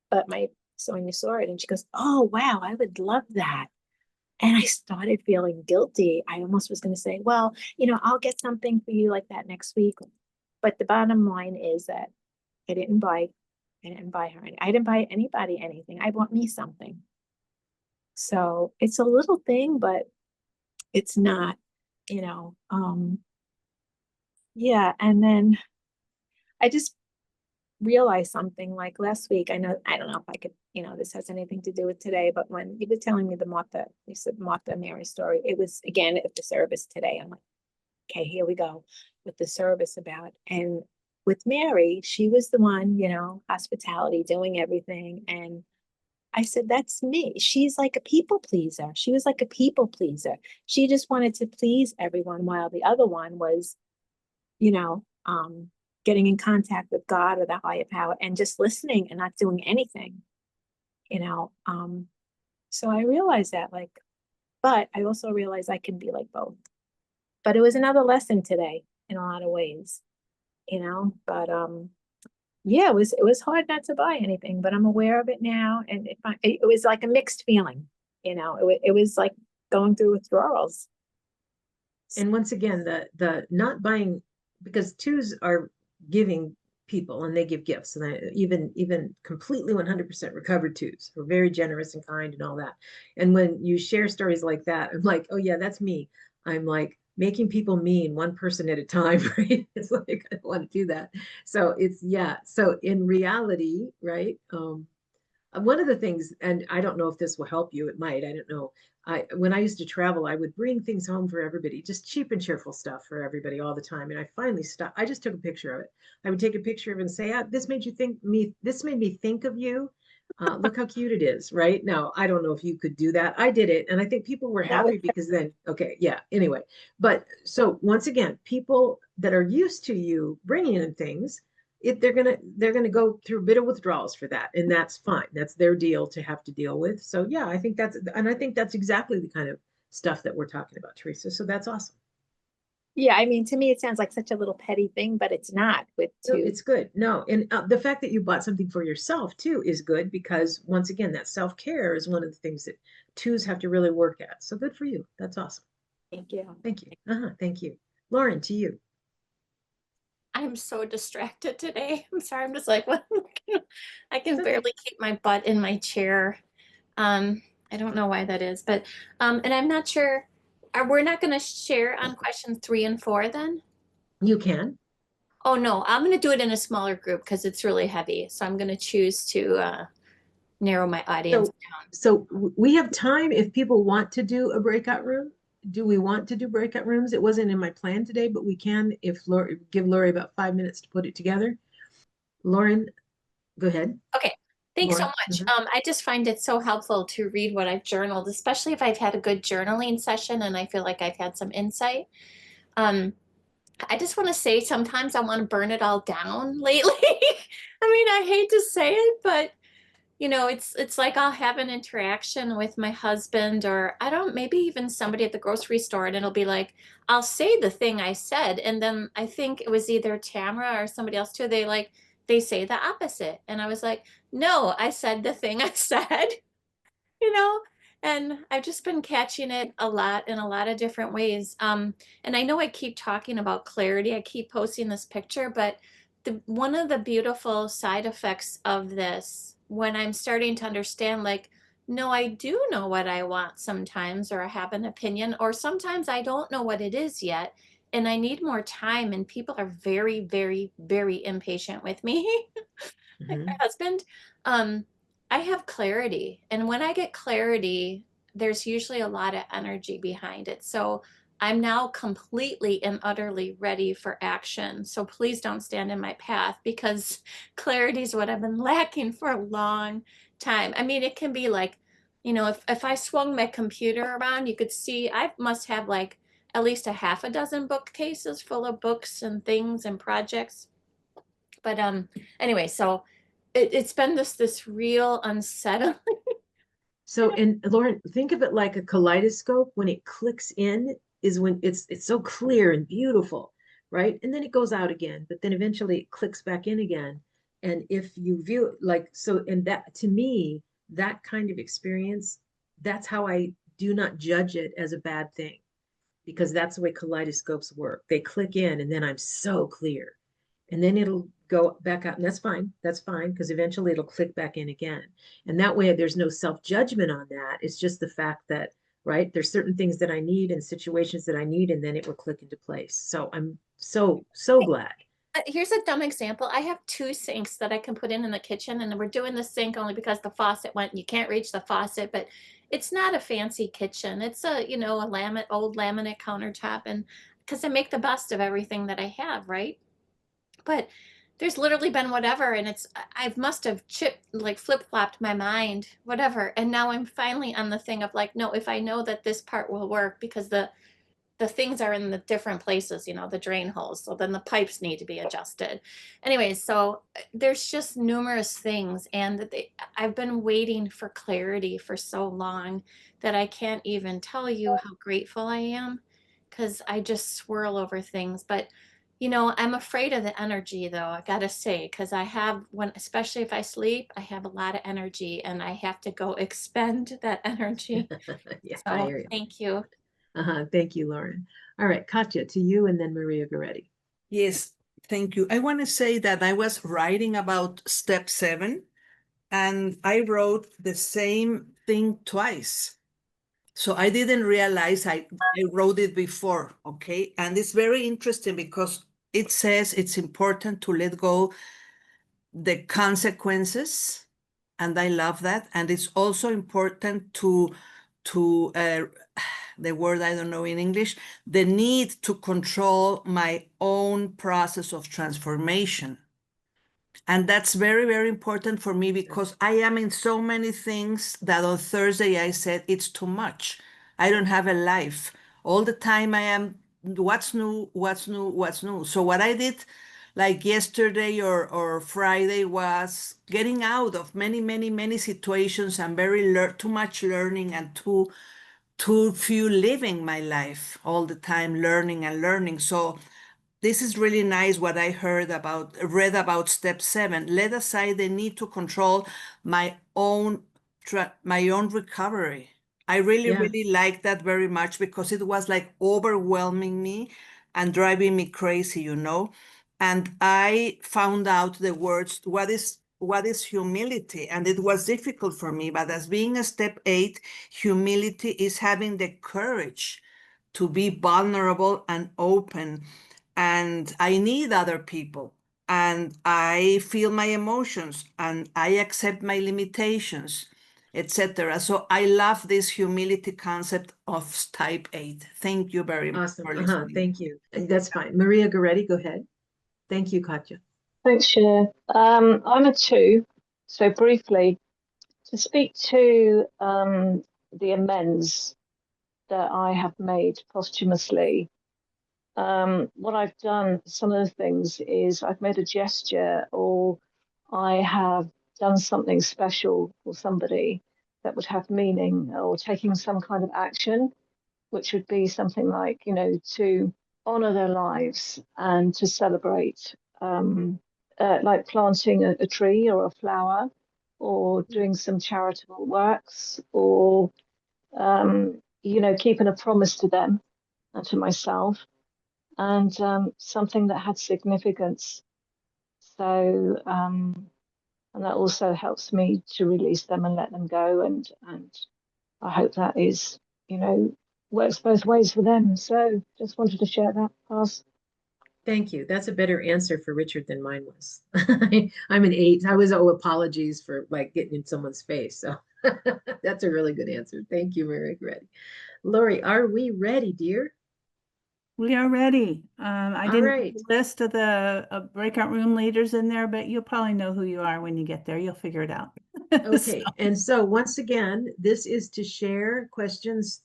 but my Sonia saw it and she goes, oh, wow, I would love that. And I started feeling guilty. I almost was going to say, well, you know, I'll get something for you like that next week. But the bottom line is that I didn't buy her. I didn't buy anybody anything. I bought me something. So it's a little thing, but it's not, you know, yeah. And then I just realized something like last week. I don't know if I could, you know, this has anything to do with today, but when you were telling me you said Martha Mary story, it was again at the service today. I'm like, okay, here we go with the service about. And with Mary, she was the one, you know, hospitality, doing everything. And I said, that's me. She's like a people pleaser. She was like a people pleaser. She just wanted to please everyone while the other one was, you know, getting in contact with God or the higher power and just listening and not doing anything, you know. So I realized that, like, but I also realized I can be like both. But it was another lesson today in a lot of ways, you know. But yeah, it was hard not to buy anything, but I'm aware of it now, and it was like a mixed feeling, you know. It was like going through withdrawals. And once again, the not buying, because twos are giving people and they give gifts, and even completely 100% recovered twos are very generous and kind and all that. And when you share stories like that, I'm like, oh yeah, that's me. I'm like making people mean one person at a time, right? It's like I don't want to do that. So it's yeah. So in reality, right? One of the things, and I don't know if this will help you, it might, I don't know. When I used to travel, I would bring things home for everybody, just cheap and cheerful stuff for everybody all the time. And I finally stopped. I just took a picture of it. I would take a picture of it and say, this made me think of you. Look how cute it is, right? Now, I don't know if you could do that. I did it. And I think people were happy because then, okay, yeah, anyway. But so once again, people that are used to you bringing in things, they're gonna go through a bit of withdrawals for that, and that's fine. That's their deal to have to deal with. So yeah, I think that's exactly the kind of stuff that we're talking about, Teresa. So that's awesome. Yeah, I mean, to me, it sounds like such a little petty thing, but it's not with No, two. it's good. No, and the fact that you bought something for yourself too is good, because once again, that self-care is one of the things that twos have to really work at. So good for you. That's awesome. Thank you. Thank you. Thank you. Lauren, to you. I'm so distracted today. I'm sorry. I'm just like, what? I can barely keep my butt in my chair. I don't know why that is, but and I'm not sure. We're not going to share on questions 3 and 4 then? You can. Oh no, I'm going to do it in a smaller group because it's really heavy. So I'm going to choose to narrow my audience So, down. we have time if people want to do a breakout room. Do we want to do breakout rooms? It wasn't in my plan today, but we can if give Lori about 5 minutes to put it together. Lauren, go ahead. Okay. Thanks so Lauren. much. I just find it so helpful to read what I've journaled, especially if I've had a good journaling session and I feel like I've had some insight. I just want to say sometimes I want to burn it all down lately. I mean, I hate to say it, but you know, it's like I'll have an interaction with my husband or I don't, maybe even somebody at the grocery store, and it'll be like, I'll say the thing I said. And then I think it was either Tamara or somebody else too. They say the opposite. And I was like, no, I said the thing I said. you know, and I've just been catching it a lot in a lot of different ways. And I know I keep talking about clarity. I keep posting this picture, but one of the beautiful side effects of this, when I'm starting to understand, like, no, I do know what I want sometimes, or I have an opinion, or sometimes I don't know what it is yet. And I need more time, and people are very, very, very impatient with me. Like my husband, um, I have clarity. And when I get clarity, there's usually a lot of energy behind it. So I'm now completely and utterly ready for action. So please don't stand in my path, because clarity is what I've been lacking for a long time. I mean, it can be like, you know, if I swung my computer around, you could see I must have like at least a half a dozen bookcases full of books and things and projects. But anyway, so it's been this real unsettling. So, and Lauren, think of it like a kaleidoscope. When it clicks in is when it's so clear and beautiful, right? And then it goes out again, but then eventually it clicks back in again. And if you view it like so, and that to me, that kind of experience, that's how I do not judge it as a bad thing, because that's the way kaleidoscopes work. They click in and then I'm so clear. And then it'll go back out, and that's fine, because eventually it'll click back in again. And that way there's no self-judgment on that. It's just the fact that, right, there's certain things that I need and situations that I need, and then it will click into place. So I'm so glad. Here's a dumb example. I have two sinks that I can put in the kitchen, and we're doing the sink only because the faucet went and you can't reach the faucet, but it's not a fancy kitchen. It's a, you know, old laminate countertop, and because I make the best of everything that I have, right? But there's literally been whatever, and I must have flip-flopped my mind, whatever. And now I'm finally on the thing of like, no, if I know that this part will work, because the things are in the different places, you know, the drain holes. So then the pipes need to be adjusted. Anyways, so there's just numerous things. And I've been waiting for clarity for so long that I can't even tell you how grateful I am, because I just swirl over things. But, you know, I'm afraid of the energy, though, I gotta say, because especially if I sleep, I have a lot of energy and I have to go expend that energy. Yeah, So I hear you. thank you. Thank you, Lauren. All right, Katya, to you, and then Maria Goretti. Yes, thank you. I want to say that I was writing about step 7, and I wrote the same thing twice. So I didn't realize I wrote it before, okay? And it's very interesting because it says it's important to let go the consequences, and I love that. And it's also important to the word I don't know in English, the need to control my own process of transformation. And that's very, very important for me, because I am in so many things that on Thursday I said it's too much. I don't have a life. All the time I am, what's new, what's new, what's new. So what I did like yesterday or Friday was getting out of many, many, many situations and too much learning and too few living my life all the time, learning and learning. So this is really nice what I read about step 7. Let aside the need to control my own recovery. I really, really like that very much, because it was like overwhelming me and driving me crazy, you know. And I found out the words, what is humility? And it was difficult for me, but as being a step 8, humility is having the courage to be vulnerable and open. And I need other people. and I feel my emotions and I accept my limitations, etc. So I love this humility concept of type 8. Thank you very much Awesome. for listening. Thank you. That's fine. Maria Goretti, go ahead. Thank you, Katja. Thanks, Cher. I'm a 2, so briefly, to speak to the amends that I have made posthumously. What I've done, some of the things is I've made a gesture or I have done something special for somebody that would have meaning, or taking some kind of action, which would be something like, to honor their lives and to celebrate, like planting a tree or a flower, or doing some charitable works, or, keeping a promise to them and to myself, and something that had significance. So, and that also helps me to release them and let them go. And I hope that is, works both ways for them. So just wanted to share that. Pass. Thank you. That's a better answer for Richard than mine was. I'm an 8. I was, apologies for like getting in someone's face. So that's a really good answer. Thank you, Maria Goretti. Lori, are we ready, dear? We are ready. I All didn't right. put the list of the breakout room leaders in there, but you'll probably know who you are when you get there. You'll figure it out. Okay. And so once again, this is to share questions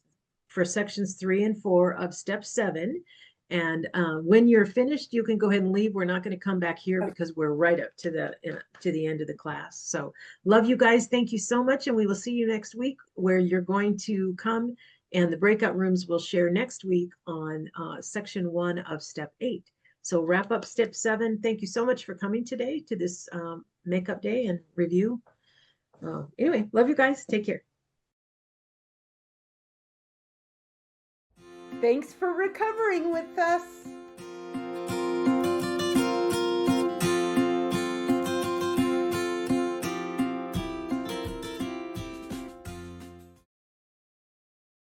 for sections 3 and 4 of step 7. And when you're finished, you can go ahead and leave. We're not going to come back here because we're right up to the end of the class. So love you guys. Thank you so much. And we will see you next week, where you're going to come, and the breakout rooms will share next week on section 1 of step 8. So wrap up step 7. Thank you so much for coming today to this makeup day and review. Anyway, love you guys. Take care. Thanks for recovering with us.